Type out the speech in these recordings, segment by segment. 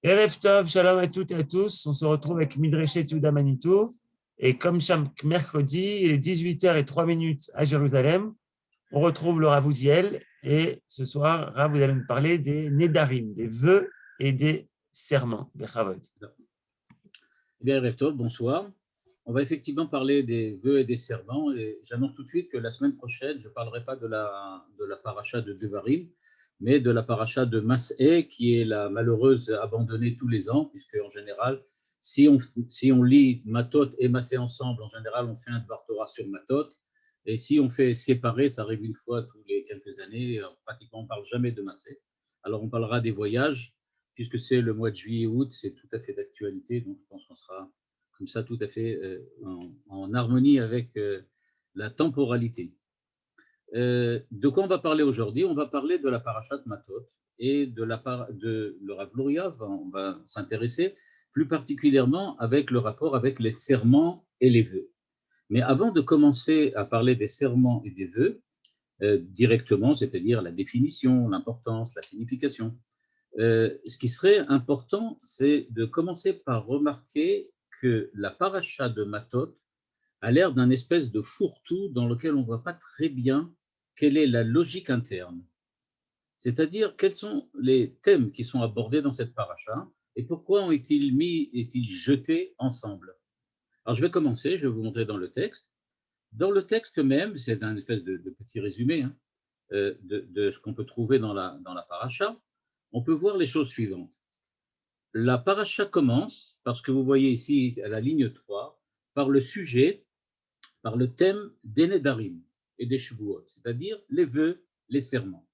Erev Tov, shalom à toutes et à tous. On se retrouve avec Midreshet Yehuda Manitou. Et comme chaque mercredi, il est 18h03 à Jérusalem. On retrouve le Rav Uziel. Et ce soir, Rav, vous allez nous parler des Nedarim, des vœux et des serments, des Chavod. Eh bien, Erev Tov, bonsoir. On va effectivement parler des vœux et des serments. Et j'annonce tout de suite que la semaine prochaine, je ne parlerai pas de la paracha de Devarim, mais de la paracha de Mas'é, qui est la malheureuse abandonnée tous les ans, puisque en général, si on lit Matot et Mas'é ensemble, en général, on fait un Dvar Torah sur Matot. Et si on fait séparer, ça arrive une fois tous les quelques années, pratiquement on ne parle jamais de Mas'é. Alors on parlera des voyages, puisque c'est le mois de juillet-août, c'est tout à fait d'actualité, donc je pense qu'on sera comme ça tout à fait en harmonie avec la temporalité. De quoi on va parler aujourd'hui? On va parler de la parashat Matot et de le Rav Luria. On va s'intéresser plus particulièrement avec le rapport avec les serments et les vœux. Mais avant de commencer à parler des serments et des vœux, directement, c'est-à-dire la définition, l'importance, la signification, ce qui serait important, c'est de commencer par remarquer que la paracha de Matot a l'air d'un espèce de fourre-tout dans lequel on ne voit pas très bien quelle est la logique interne. C'est-à-dire, quels sont les thèmes qui sont abordés dans cette paracha et pourquoi est-il jetés ensemble? Alors, je vais commencer, je vais vous montrer dans le texte. Dans le texte même, c'est un espèce de petit résumé de ce qu'on peut trouver dans la paracha. On peut voir les choses suivantes. La paracha commence, parce que vous voyez ici à la ligne 3, par le sujet, par le thème des Nedarim et des Shavuot, c'est-à-dire les vœux, les serments.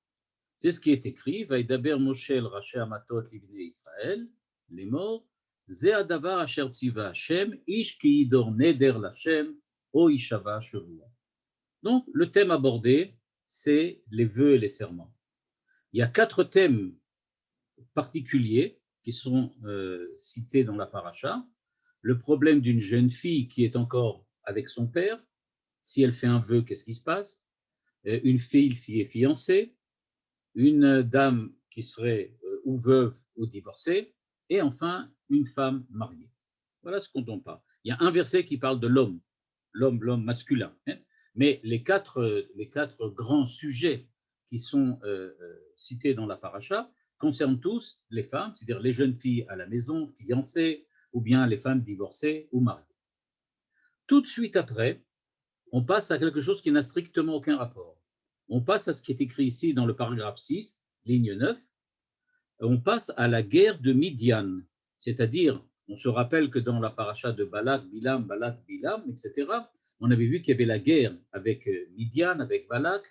C'est ce qui est écrit, Vaïdaber Moshe el Raché Amatot Livnei Israël, les morts, Ze Adavar Asher Tziva Hashem, Ish Ki Yidor Neder Lashem, O Ishava Shavuot. Donc, le thème abordé, c'est les vœux et les serments. Il y a 4 thèmes particuliers qui sont cités dans la paracha. Le problème d'une jeune fille qui est encore avec son père. Si elle fait un vœu, qu'est-ce qui se passe? Une fille qui est fiancée, une dame qui serait ou veuve ou divorcée, et enfin une femme mariée. Voilà ce qu'on dont on parle. Il y a un verset qui parle de l'homme masculin. Mais les quatre grands sujets qui sont cités dans la paracha concernent tous les femmes, c'est-à-dire les jeunes filles à la maison, fiancées, ou bien les femmes divorcées ou mariées. Tout de suite après, on passe à quelque chose qui n'a strictement aucun rapport. On passe à ce qui est écrit ici dans le paragraphe 6, ligne 9. On passe à la guerre de Midian, c'est-à-dire, on se rappelle que dans la paracha de Balak, Bilam, etc., on avait vu qu'il y avait la guerre avec Midian, avec Balak,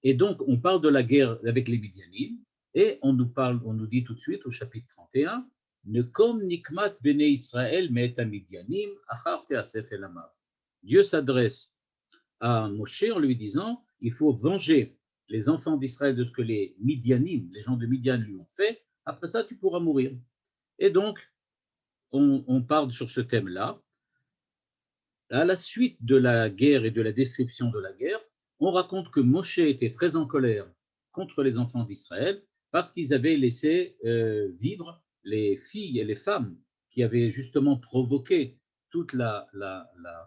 et donc on parle de la guerre avec les Midianim, et on nous dit tout de suite au chapitre 31, Nekom nikmat bene Israël me'et Midianim, achar te'asef el amav. Dieu s'adresse à Moshe en lui disant, il faut venger les enfants d'Israël de ce que les Midianim, les gens de Midian lui ont fait, après ça tu pourras mourir. Et donc, on parle sur ce thème-là. À la suite de la guerre et de la description de la guerre, on raconte que Moshe était très en colère contre les enfants d'Israël parce qu'ils avaient laissé vivre les filles et les femmes qui avaient justement provoqué toute la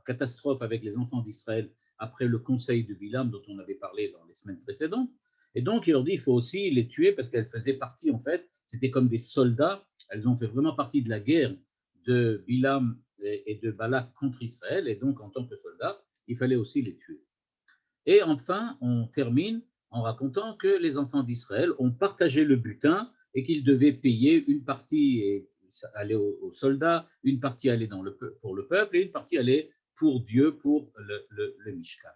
catastrophe avec les enfants d'Israël après le conseil de Bilam dont on avait parlé dans les semaines précédentes. Et donc, il leur dit, il faut aussi les tuer parce qu'elles faisaient partie, en fait, c'était comme des soldats, elles ont fait vraiment partie de la guerre de Bilam et de Balak contre Israël, et donc en tant que soldats, il fallait aussi les tuer. Et enfin, on termine en racontant que les enfants d'Israël ont partagé le butin et qu'ils devaient payer une partie et aller aux soldats, une partie aller pour le peuple et une partie aller pour Dieu, pour le Mishkan.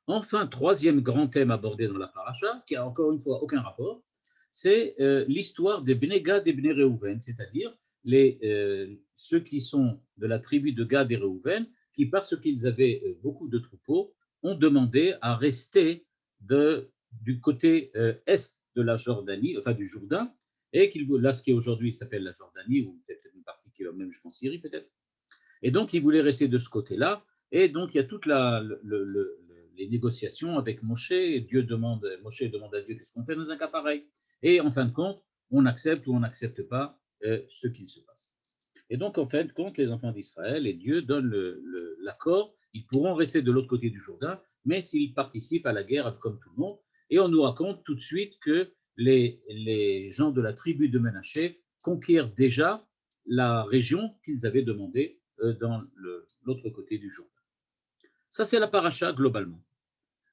Enfin, troisième grand thème abordé dans la paracha, qui a encore une fois aucun rapport, c'est l'histoire des Bnei Gad et Bnei Reuven, c'est-à-dire ceux qui sont de la tribu de Gad et Reuven, qui, parce qu'ils avaient beaucoup de troupeaux, ont demandé à rester du côté est de la Jordanie, enfin du Jourdain, et là, ce qui aujourd'hui s'appelle la Jordanie, ou peut-être une partie qui est même jusqu'en Syrie, peut-être. Et donc, ils voulaient rester de ce côté-là, et donc il y a toute les négociations avec Moshe, et Moshe demande à Dieu qu'est-ce qu'on fait dans un cas pareil. Et en fin de compte, on accepte ou on n'accepte pas ce qu'il se passe. Et donc, en fin de compte, les enfants d'Israël, et Dieu donne l'accord, ils pourront rester de l'autre côté du Jourdain, mais s'ils participent à la guerre comme tout le monde. Et on nous raconte tout de suite que les gens de la tribu de Ménaché conquièrent déjà la région qu'ils avaient demandée dans l'autre côté du Jourdain. Ça, c'est la paracha globalement.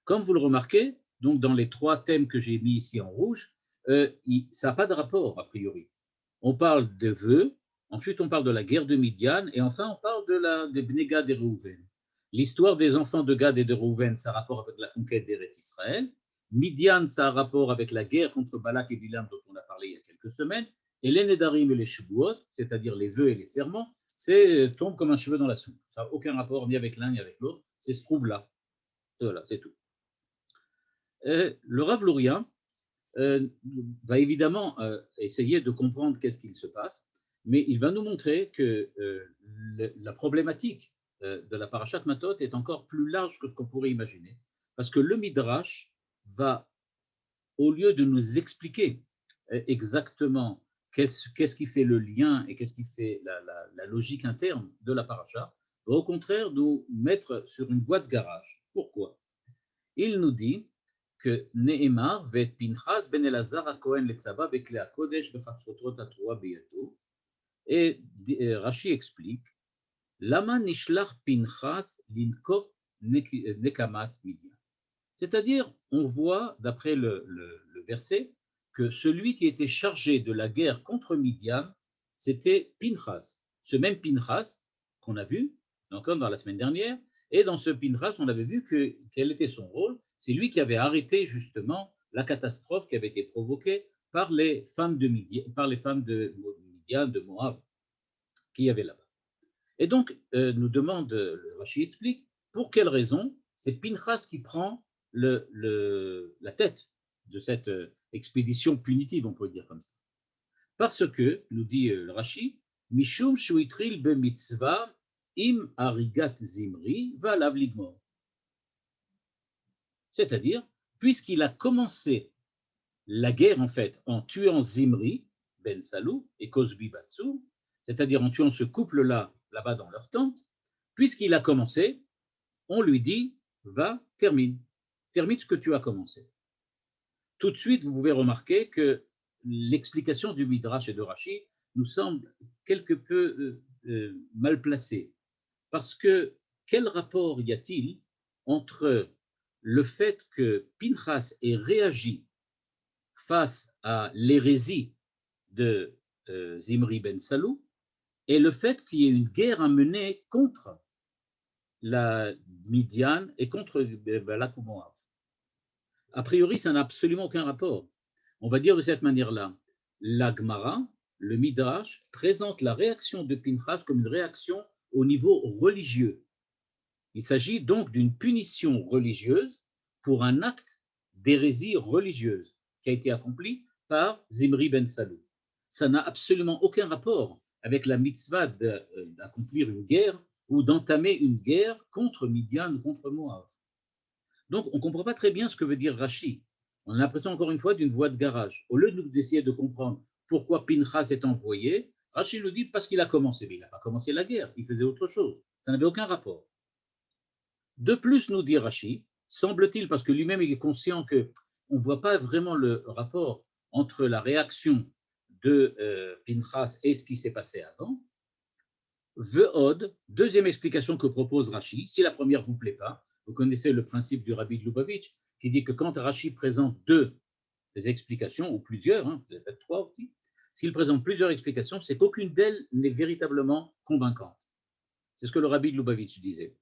Comme vous le remarquez, donc dans les 3 thèmes que j'ai mis ici en rouge, ça n'a pas de rapport a priori. On parle de vœux, ensuite on parle de la guerre de Midian, et enfin on parle des Bnei Gad et Reuven. L'histoire des enfants de Gad et de Reuven, ça a rapport avec la conquête d'Eretz Israël. Midian, ça a rapport avec la guerre contre Balak et Bilam dont on a parlé il y a quelques semaines. Et les Nedarim et les Shebuot, c'est-à-dire les vœux et les serments, tombe comme un cheveu dans la soupe. Ça n'a aucun rapport ni avec l'un ni avec l'autre, c'est se trouve là. Voilà, c'est tout. Le Rav Lourien va évidemment essayer de comprendre qu'est-ce qu'il se passe, mais il va nous montrer que la problématique de la Parashat Matot est encore plus large que ce qu'on pourrait imaginer, parce que le Midrash va, au lieu de nous expliquer exactement qu'est-ce qui fait le lien et qu'est-ce qui fait la logique interne de la Parasha, va au contraire nous mettre sur une voie de garage. Pourquoi? Il nous dit que Nehemar vet Pinchas ben Elazar ha-Kohen letzava bekle ha-Kodesh bechatzrotot ha-Torah beyato. Et Rashi explique Lama nishlach Pinchas linkop nekamat Midian. C'est-à-dire, on voit, d'après le verset, que celui qui était chargé de la guerre contre Midian, c'était Pinchas. Ce même Pinchas qu'on a vu, encore dans la semaine dernière, et dans ce Pinchas, on avait vu quel était son rôle. C'est lui qui avait arrêté justement la catastrophe qui avait été provoquée par les femmes de Midian, de Moab, qui y avait là-bas. Et donc, nous demande, Rashi explique, pour quelle raison c'est Pinchas qui prend la tête de cette expédition punitive, on peut dire comme ça. Parce que, nous dit le Rashi, Mishum shuitril be mitzvah im arigat zimri valav ligmor. C'est-à-dire, puisqu'il a commencé la guerre, en fait, en tuant Zimri, Ben Salou et Cosbi Batsou, c'est-à-dire en tuant ce couple-là, là-bas dans leur tente, puisqu'il a commencé, on lui dit, va, termine ce que tu as commencé. Tout de suite, vous pouvez remarquer que l'explication du Midrash et de Rashi nous semble quelque peu mal placée. Parce que quel rapport y a-t-il entre le fait que Pinchas ait réagi face à l'hérésie de Zimri ben Salou et le fait qu'il y ait une guerre à mener contre la Midian et contre Balak ou Moab? A priori, ça n'a absolument aucun rapport. On va dire de cette manière-là, la Gemara, le Midrash, présente la réaction de Pinchas comme une réaction au niveau religieux. Il s'agit donc d'une punition religieuse pour un acte d'hérésie religieuse qui a été accompli par Zimri ben Salou. Ça n'a absolument aucun rapport avec la mitzvah d'accomplir une guerre ou d'entamer une guerre contre Midian ou contre Moab. Donc, on ne comprend pas très bien ce que veut dire Rashi. On a l'impression, encore une fois, d'une voie de garage. Au lieu d'essayer de comprendre pourquoi Pinchas est envoyé, Rashi nous dit parce qu'il a commencé. Mais il n'a pas commencé la guerre, il faisait autre chose. Ça n'avait aucun rapport. De plus, nous dit Rashi, semble-t-il, parce que lui-même il est conscient qu'on ne voit pas vraiment le rapport entre la réaction de Pinchas et ce qui s'est passé avant. Ve'od, deuxième explication que propose Rashi, si la première ne vous plaît pas, vous connaissez le principe du Rabbi de Lubavitch, qui dit que quand Rashi présente deux explications, ou plusieurs, peut-être 3 aussi, s'il présente plusieurs explications, c'est qu'aucune d'elles n'est véritablement convaincante. C'est ce que le Rabbi de Lubavitch disait.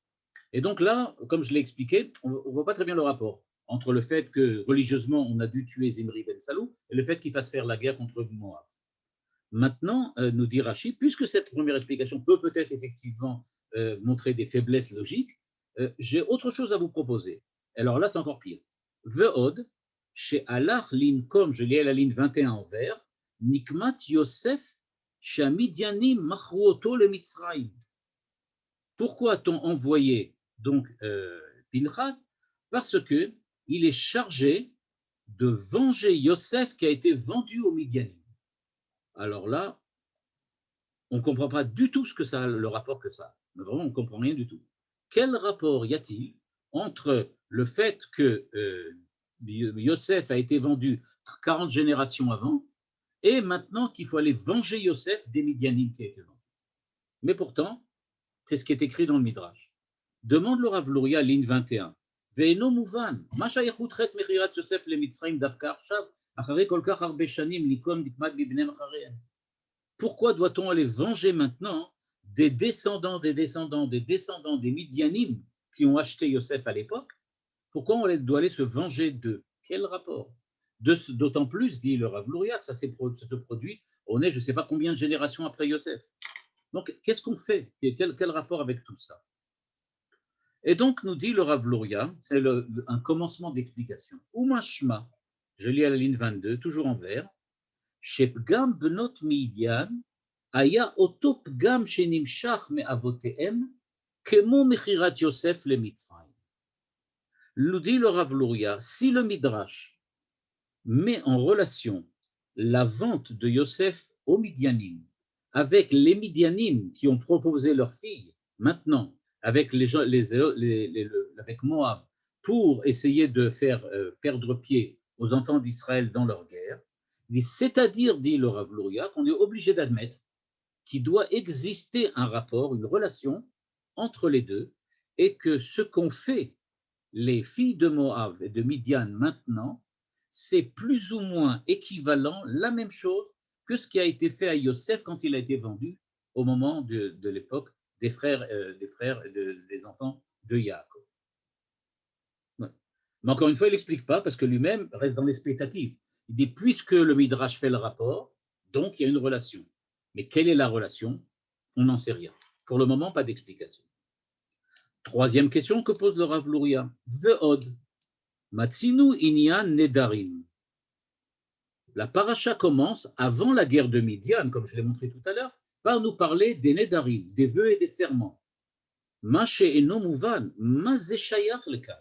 Et donc là, comme je l'ai expliqué, on ne voit pas très bien le rapport entre le fait que religieusement on a dû tuer Zimri ben Salou et le fait qu'il fasse faire la guerre contre Moab. Maintenant, nous dit Rashi, puisque cette première explication peut-être effectivement montrer des faiblesses logiques, j'ai autre chose à vous proposer. Alors là, c'est encore pire. Ve'od, chez Allah, ligne comme, je lis à la ligne 21 en vert, Nikmat Yosef, chez Midianim Machruoto le Mitzrayim. Pourquoi a-t-on envoyé donc Pinchas? Parce que il est chargé de venger Yosef qui a été vendu aux Midianim. Alors là, on ne comprend pas du tout ce que ça, le rapport que ça a. Mais vraiment, on ne comprend rien du tout. Quel rapport y a-t-il entre le fait que Yosef a été vendu 40 générations avant et maintenant qu'il faut aller venger Yosef des Midianim qui a été vendu? Mais pourtant, c'est ce qui est écrit dans le Midrash. Demande le Rav Luria, ligne 21. Ve'eno muvan, ma shayachut chet mechirat Yosef leMitzrayim davka achav, acharei kol kach harbe shanim likom nikmad mibnem acharehem. Pourquoi doit-on aller venger maintenant des descendants des Midianim qui ont acheté Yosef à l'époque? Pourquoi on doit aller se venger d'eux? Quel rapport? D'autant plus, dit le Rav Luria, que ça se produit, on est je ne sais pas combien de générations après Yosef. Donc, qu'est-ce qu'on fait? Quel rapport avec tout ça? Et donc, nous dit le Rav Luria, c'est un commencement d'explication. Umashma, je lis à la ligne 22, toujours en vert, Shepgam benot midian, aya oto pgam shenimshach me'avotehem, kemo mechirat Yosef le Mitzrayim. Nous dit le Rav Luria, si le Midrash met en relation la vente de Yosef aux Midianim avec les Midianim qui ont proposé leur fille, maintenant, avec avec Moab, pour essayer de faire perdre pied aux enfants d'Israël dans leur guerre, c'est-à-dire, dit le Rav Luria, qu'on est obligé d'admettre qu'il doit exister un rapport, une relation entre les deux, et que ce qu'ont fait les filles de Moab et de Midian maintenant, c'est plus ou moins équivalent, la même chose que ce qui a été fait à Yosef quand il a été vendu au moment de l'époque des frères des enfants de Yaakov. Ouais. Mais encore une fois, il n'explique pas parce que lui-même reste dans l'expectative. Il dit, puisque le Midrash fait le rapport, donc il y a une relation. Mais quelle est la relation? On n'en sait rien. Pour le moment, pas d'explication. Troisième question que pose le Rav Luria. Ve'od, matzinu inyan nedarim. La paracha commence avant la guerre de Midian, comme je l'ai montré tout à l'heure, par nous parler des nedarim, des vœux et des serments. Ma she'eno muvan, ma ze shayach lekan.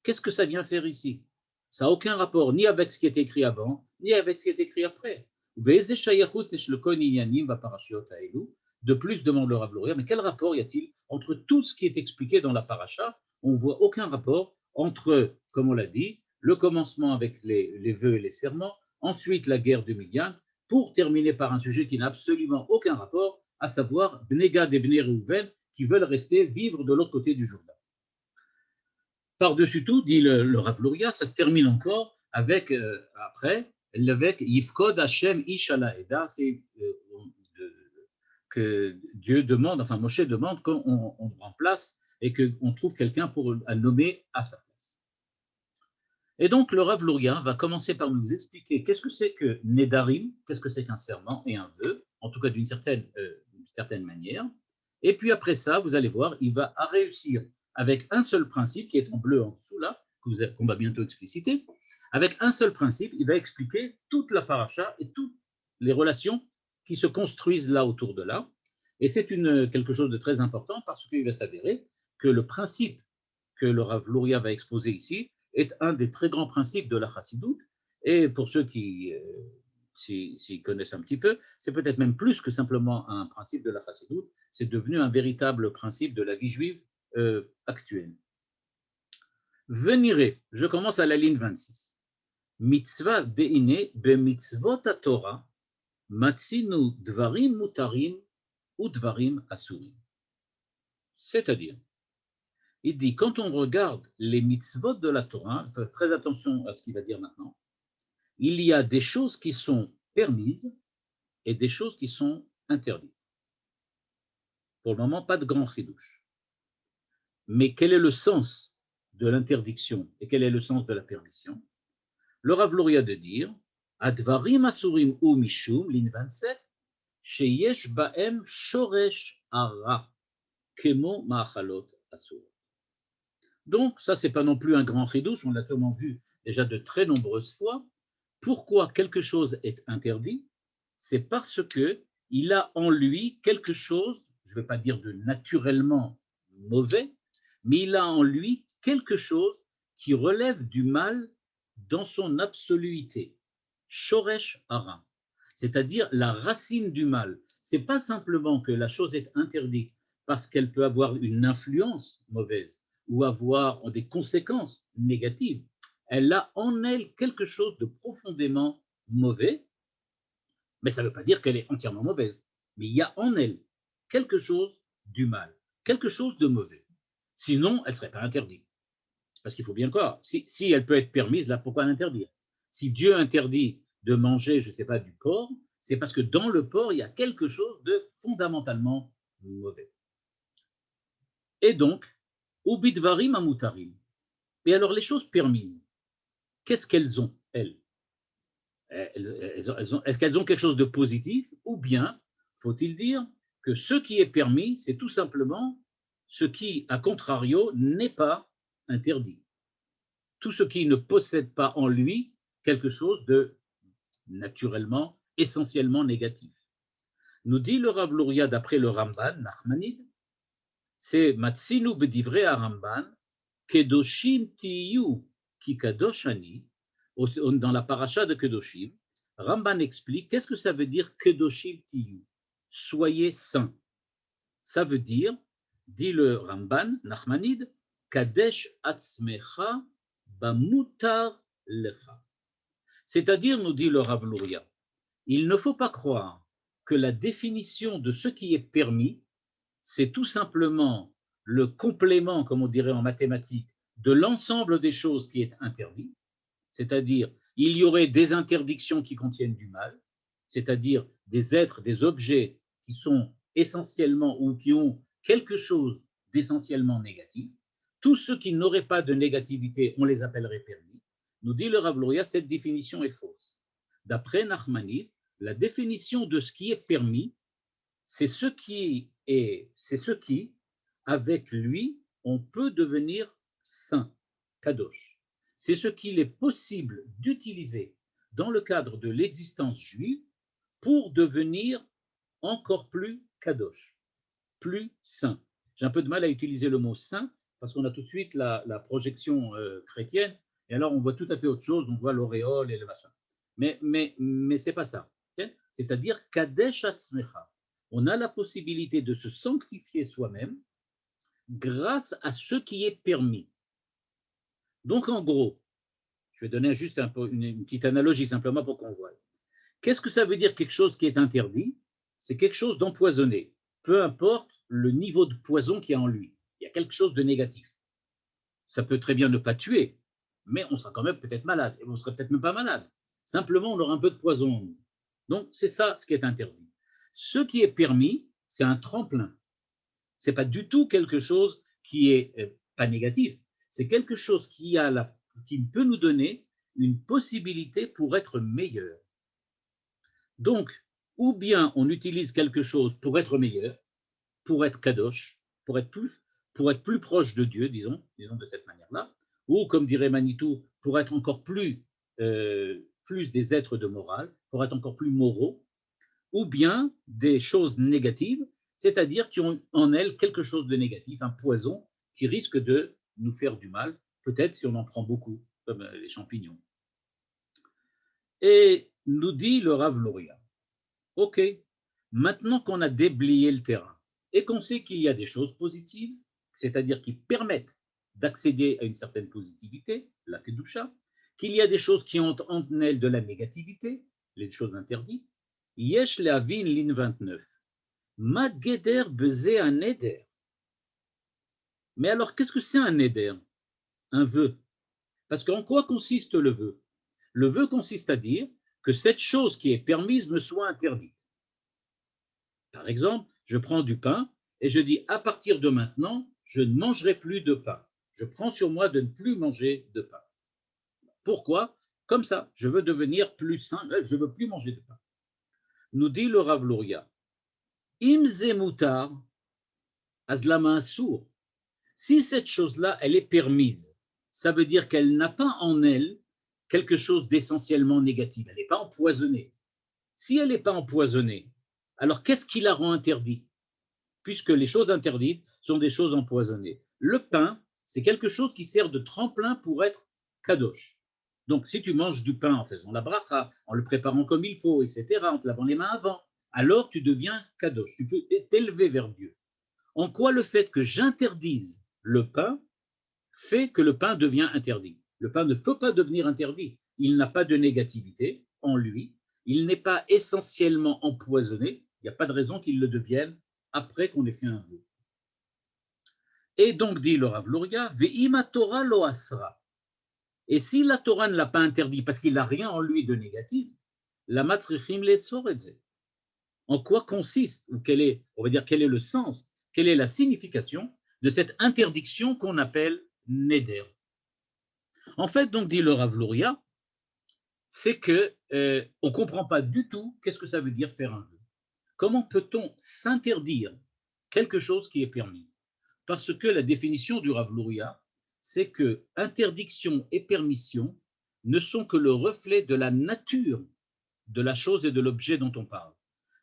Qu'est-ce que ça vient faire ici? Ça n'a aucun rapport ni avec ce qui est écrit avant, ni avec ce qui est écrit après. Ve'ze shayachut eshlekon inyanim v'parashiot ha'elu. De plus, demande le Rav Luria, mais quel rapport y a-t-il entre tout ce qui est expliqué dans la paracha? On ne voit aucun rapport entre, comme on l'a dit, le commencement avec les vœux et les serments, ensuite la guerre de Midian, pour terminer par un sujet qui n'a absolument aucun rapport, à savoir Bnei Gad et Bnei Reuven, qui veulent rester vivre de l'autre côté du Jourdain. Par-dessus tout, dit le Rav Luria, ça se termine encore avec, après, avec Yifkod Hashem Ish ala Eda, c'est que Dieu demande, enfin Moshe demande qu'on remplace et qu'on trouve quelqu'un à nommer à sa place. Et donc le Rav Luria va commencer par nous expliquer qu'est-ce que c'est que Nedarim, qu'est-ce que c'est qu'un serment et un vœu, en tout cas d'une certaine manière. Et puis après ça, vous allez voir, il va réussir avec un seul principe qui est en bleu en dessous là, qu'on va bientôt expliciter. Avec un seul principe, il va expliquer toute la paracha et toutes les relations qui se construisent là autour de là. Et c'est quelque chose de très important parce qu'il va s'avérer que le principe que le Rav Luria va exposer ici est un des très grands principes de la Chassidoute. Et pour ceux qui s'y connaissent un petit peu, c'est peut-être même plus que simplement un principe de la Chassidoute, c'est devenu un véritable principe de la vie juive actuelle. Venirez, je commence à la ligne 26. Mitzvah deine be mitzvot Torah matzinu dvarim mutarim ou dvarim asurim. C'est-à-dire, il dit, quand on regarde les mitzvot de la Torah, faites très attention à ce qu'il va dire maintenant, il y a des choses qui sont permises et des choses qui sont interdites. Pour le moment, pas de grand chidouche. Mais quel est le sens de l'interdiction et quel est le sens de la permission? Le Rav Luria de dire, Advarim asurim ou mishum, ligne 27, sheyesh baem shoresh ara, kemo ma'achalot asur. Donc, ça, c'est pas non plus un grand chidouche, on l'a sûrement vu déjà de très nombreuses fois. Pourquoi quelque chose est interdit? C'est parce qu'il a en lui quelque chose, je ne vais pas dire de naturellement mauvais, mais il a en lui quelque chose qui relève du mal dans son absoluité. Shoresh hara, c'est-à-dire la racine du mal. Ce n'est pas simplement que la chose est interdite parce qu'elle peut avoir une influence mauvaise ou avoir des conséquences négatives. Elle a en elle quelque chose de profondément mauvais, mais ça ne veut pas dire qu'elle est entièrement mauvaise. Mais il y a en elle quelque chose du mal, quelque chose de mauvais. Sinon, elle ne serait pas interdite. Parce qu'il faut bien croire, si elle peut être permise, là, pourquoi l'interdire? Si Dieu interdit de manger, je ne sais pas, du porc, c'est parce que dans le porc, il y a quelque chose de fondamentalement mauvais. Et donc, ubidvarim amutarim. Et alors, les choses permises, qu'est-ce qu'elles ont, elles? Est-ce qu'elles ont quelque chose de positif, ou bien faut-il dire que ce qui est permis, c'est tout simplement ce qui, à contrario, n'est pas interdit. Tout ce qui ne possède pas en lui quelque chose de naturellement, essentiellement négatif. Nous dit le Rav Luria d'après le Ramban, Nachmanide, c'est Matsinu bedivre à Ramban, Kedoshim tiyu ki kadoshani, dans la paracha de Kedoshim, Ramban explique qu'est-ce que ça veut dire Kedoshim tiyu, soyez saints. Ça veut dire, dit le Ramban, Nachmanide, Kadesh atzmecha bamutar lecha. C'est-à-dire, nous dit le Rav Luria, il ne faut pas croire que la définition de ce qui est permis, c'est tout simplement le complément, comme on dirait en mathématiques, de l'ensemble des choses qui est interdit, c'est-à-dire il y aurait des interdictions qui contiennent du mal, c'est-à-dire des êtres, des objets qui sont essentiellement ou qui ont quelque chose d'essentiellement négatif. Tous ceux qui n'auraient pas de négativité, on les appellerait permis. Nous dit le Rav Luria, cette définition est fausse. D'après Nachmanide, la définition de ce qui est permis, c'est ce qui, avec lui, on peut devenir saint, kadosh. C'est ce qu'il est possible d'utiliser dans le cadre de l'existence juive pour devenir encore plus kadosh, plus saint. J'ai un peu de mal à utiliser le mot saint parce qu'on a tout de suite la projection chrétienne et alors on voit tout à fait autre chose, on voit l'auréole et le machin. Mais ce n'est pas ça. C'est-à-dire kadesh atzmecha. On a la possibilité de se sanctifier soi-même grâce à ce qui est permis. Donc, en gros, je vais donner juste une petite analogie simplement pour qu'on voie. Qu'est-ce que ça veut dire quelque chose qui est interdit? C'est quelque chose d'empoisonné, peu importe le niveau de poison qu'il y a en lui. Il y a quelque chose de négatif. Ça peut très bien ne pas tuer, mais on sera quand même peut-être malade, et on ne serait peut-être même pas malade. Simplement, on aura un peu de poison en nous. Donc, c'est ça ce qui est interdit. Ce qui est permis, c'est un tremplin. Ce n'est pas du tout quelque chose qui est pas négatif. C'est quelque chose qui peut nous donner une possibilité pour être meilleur. Donc, ou bien on utilise quelque chose pour être meilleur, pour être kadosh, pour être plus proche de Dieu, disons de cette manière-là, ou comme dirait Manitou, pour être encore plus des êtres de morale, pour être encore plus moraux, ou bien des choses négatives, c'est-à-dire qui ont en elles quelque chose de négatif, un poison qui risque de nous faire du mal, peut-être si on en prend beaucoup, comme les champignons. Et nous dit le Rav Luria, ok, maintenant qu'on a déblayé le terrain et qu'on sait qu'il y a des choses positives, c'est-à-dire qui permettent d'accéder à une certaine positivité, la kedusha, qu'il y a des choses qui ont en elles de la négativité, les choses interdites, Yesh lehavin ligne 29. Ma geder bezé un éder. Mais alors, qu'est-ce que c'est un éder? Un vœu. Parce qu'en quoi consiste le vœu? Le vœu consiste à dire que cette chose qui est permise me soit interdite. Par exemple, je prends du pain et je dis à partir de maintenant, je ne mangerai plus de pain. Je prends sur moi de ne plus manger de pain. Pourquoi? Comme ça, je veux devenir plus sain, je ne veux plus manger de pain. Nous dit le Rav Luria, Im zemutar, azlama asur. Si cette chose-là, elle est permise, ça veut dire qu'elle n'a pas en elle quelque chose d'essentiellement négatif. Elle n'est pas empoisonnée. Si elle n'est pas empoisonnée, alors qu'est-ce qui la rend interdite? Puisque les choses interdites sont des choses empoisonnées. Le pain, c'est quelque chose qui sert de tremplin pour être kadosh. Donc, si tu manges du pain en faisant la bracha, en le préparant comme il faut, etc., en te lavant les mains avant, alors tu deviens kadosh, tu peux t'élever vers Dieu. En quoi le fait que j'interdise le pain fait que le pain devient interdit? Le pain ne peut pas devenir interdit. Il n'a pas de négativité en lui. Il n'est pas essentiellement empoisonné. Il n'y a pas de raison qu'il le devienne après qu'on ait fait un vœu. Et donc, dit le Rav Luria, Ve'ima Torah lo asra. Et si la Torah ne l'a pas interdit parce qu'il n'a rien en lui de négatif, la matrichim les soredze. En quoi consiste, ou quel est, on va dire, quel est le sens, quelle est la signification de cette interdiction qu'on appelle neder? En fait, donc, dit le Rav Luria, c'est que on ne comprend pas du tout qu'est-ce que ça veut dire faire un vœu. Comment peut-on s'interdire quelque chose qui est permis? Parce que la définition du Rav Luria, c'est que interdiction et permission ne sont que le reflet de la nature de la chose et de l'objet dont on parle.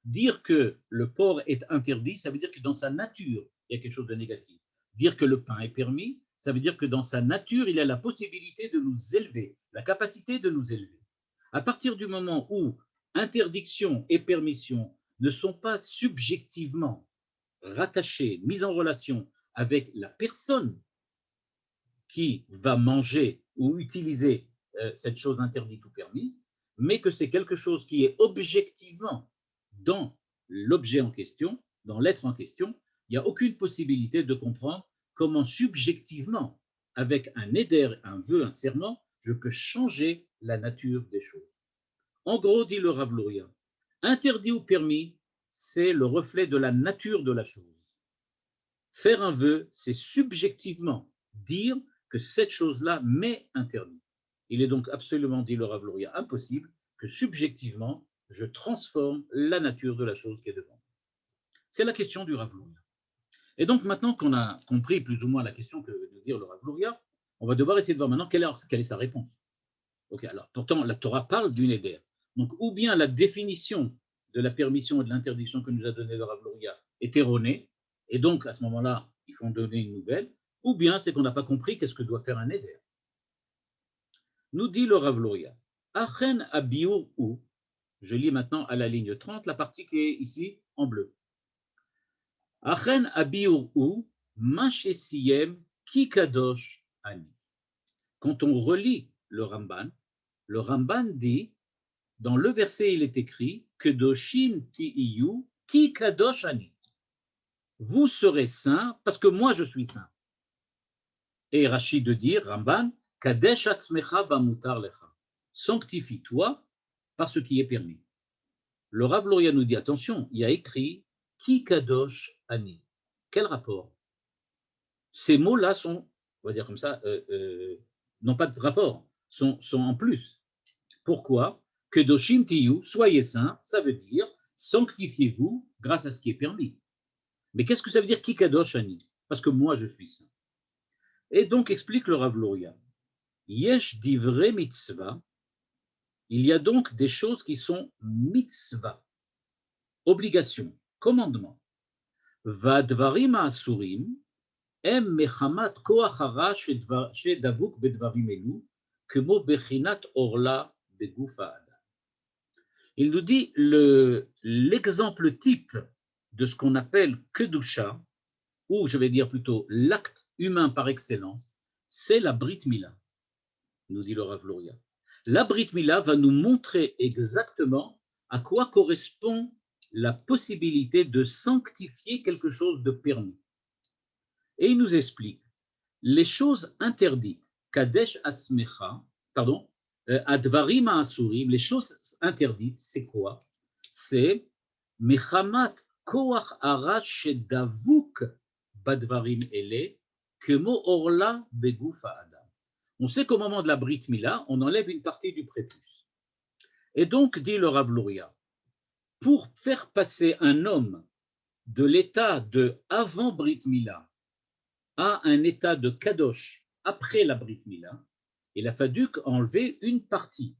Dire que le porc est interdit, ça veut dire que dans sa nature, il y a quelque chose de négatif. Dire que le pain est permis, ça veut dire que dans sa nature, il a la possibilité de nous élever, la capacité de nous élever. À partir du moment où interdiction et permission ne sont pas subjectivement rattachées, mises en relation avec la personne qui va manger ou utiliser cette chose interdite ou permise, mais que c'est quelque chose qui est objectivement dans l'objet en question, dans l'être en question, il n'y a aucune possibilité de comprendre comment subjectivement, avec un éder, un vœu, un serment, je peux changer la nature des choses. En gros, dit le Rav Luria, interdit ou permis, c'est le reflet de la nature de la chose. Faire un vœu, c'est subjectivement dire que cette chose-là m'est interdite. Il est donc absolument, dit le Rav Luria, impossible que subjectivement, je transforme la nature de la chose qui est devant. C'est la question du Rav Luria. Et donc maintenant qu'on a compris plus ou moins la question que veut nous dire le Rav Luria, on va devoir essayer de voir maintenant quelle est sa réponse. Okay, alors, pourtant, la Torah parle d'une éder. Donc, ou bien la définition de la permission et de l'interdiction que nous a donné le Rav Luria est erronée, et donc à ce moment-là, il faut en donner une nouvelle, ou bien c'est qu'on n'a pas compris qu'est-ce que doit faire un éder. Nous dit le Rav Luria, Achen abiur ou, je lis maintenant à la ligne 30, la partie qui est ici en bleu. Achen abiur ou, machesiem kikadosh ani. Quand on relit le Ramban dit, dans le verset, il est écrit que Doshim ti'iyu ki kadosh ani. Vous serez saints parce que moi je suis saint. Et Rachid de dire, Ramban, kadesh atzmecha bamutar lecha. Sanctifie-toi par ce qui est permis. Le Rav Luria nous dit, attention, il y a écrit ki kadosh ani. Quel rapport? Ces mots-là sont, on va dire comme ça, n'ont pas de rapport, sont en plus. Pourquoi? Que Doshim Tiyu, soyez saints, ça veut dire sanctifiez-vous grâce à ce qui est permis. Mais qu'est-ce que ça veut dire Kikadosh Ani? Parce que moi je suis saint. Et donc explique le Rav Luria. Yesh divrei mitzvah, il y a donc des choses qui sont mitzvah, obligation, commandement. Vadvarim asurim, em mechamat koach hara shedavuk bedvarim elu, kemo bechinat orla begufa adam. Il nous dit l'exemple type de ce qu'on appelle Kedusha, ou je vais dire plutôt l'acte humain par excellence, c'est la Brit Mila, nous dit le Rav Luria. La Brit Mila va nous montrer exactement à quoi correspond la possibilité de sanctifier quelque chose de permis. Et il nous explique les choses interdites, Kadesh Atzmecha, pardon, Advarim Asurim, les choses interdites, c'est quoi? C'est Mechamat Koach Arash Shedavuk Badvarim Ele, Kemo Orla Begufa Adam. On sait qu'au moment de la Brit Mila, on enlève une partie du prépuce. Et donc, dit le Rav Luria, pour faire passer un homme de l'état de avant Brit Mila à un état de Kadosh après la Brit Mila, il a fallu enlever une partie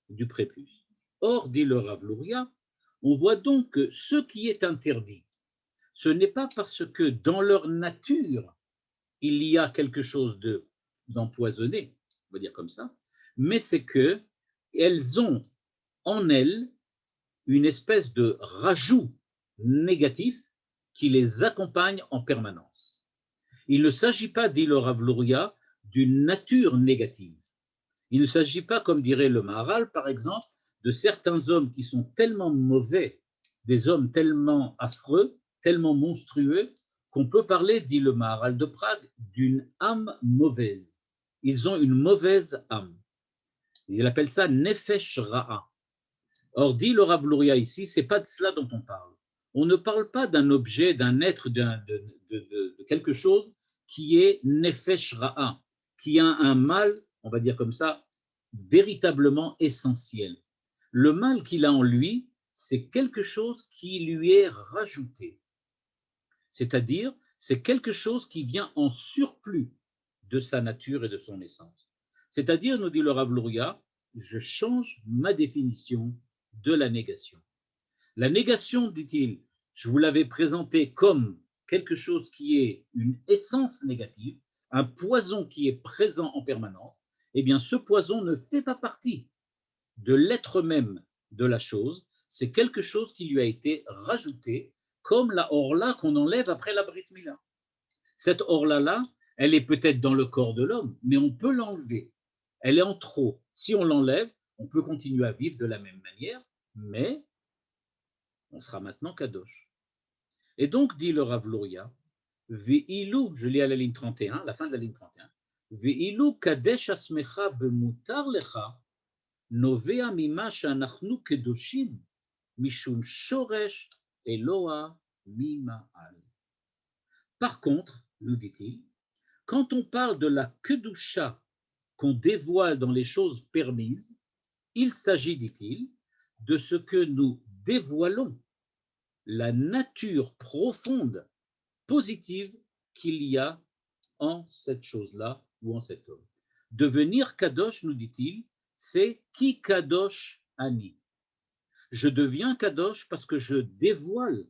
du prépuce. Or, dit le Rav Luria, on voit donc que ce qui est interdit, ce n'est pas parce que dans leur nature, il y a quelque chose d'empoisonné, on va dire comme ça, mais c'est qu'elles ont en elles une espèce de rajout négatif qui les accompagne en permanence. Il ne s'agit pas, dit le Rav Luria, d'une nature négative. Il ne s'agit pas, comme dirait le Maharal, par exemple, de certains hommes qui sont tellement mauvais, des hommes tellement affreux, tellement monstrueux, qu'on peut parler, dit le Maharal de Prague, d'une âme mauvaise. Ils ont une mauvaise âme. Il appelle ça Nefesh Ra'a. Or, dit le Rav Luria ici, c'est pas de cela dont on parle. On ne parle pas d'un objet, d'un être, de quelque chose qui est Nefesh Ra'a, qui a un mal, on va dire comme ça, véritablement essentiel. Le mal qu'il a en lui, c'est quelque chose qui lui est rajouté. C'est-à-dire, c'est quelque chose qui vient en surplus de sa nature et de son essence. C'est-à-dire, nous dit le Rav Luria, je change ma définition de la négation. La négation, dit-il, je vous l'avais présenté comme quelque chose qui est une essence négative, un poison qui est présent en permanence. Eh bien, ce poison ne fait pas partie de l'être même de la chose, c'est quelque chose qui lui a été rajouté, comme la orla qu'on enlève après la Brit Mila. Cette orla-là, elle est peut-être dans le corps de l'homme, mais on peut l'enlever. Elle est en trop. Si on l'enlève, on peut continuer à vivre de la même manière, mais on sera maintenant kadosh. Et donc, dit le Rav Luria, Ve'ilu, je lis à la ligne 31, la fin de la ligne 31, Ve'ilu kadesh asmecha bemutar lecha, novea mima she'anachnu kedoshim, mishum shoresh Eloa mima'al. Par contre, nous dit-il, quand on parle de la kedusha qu'on dévoile dans les choses permises, il s'agit, dit-il, de ce que nous dévoilons, la nature profonde, positive qu'il y a en cette chose-là ou en cet homme. Devenir kadosh, nous dit-il, c'est ki kadosh ani. Je deviens kadosh parce que je dévoile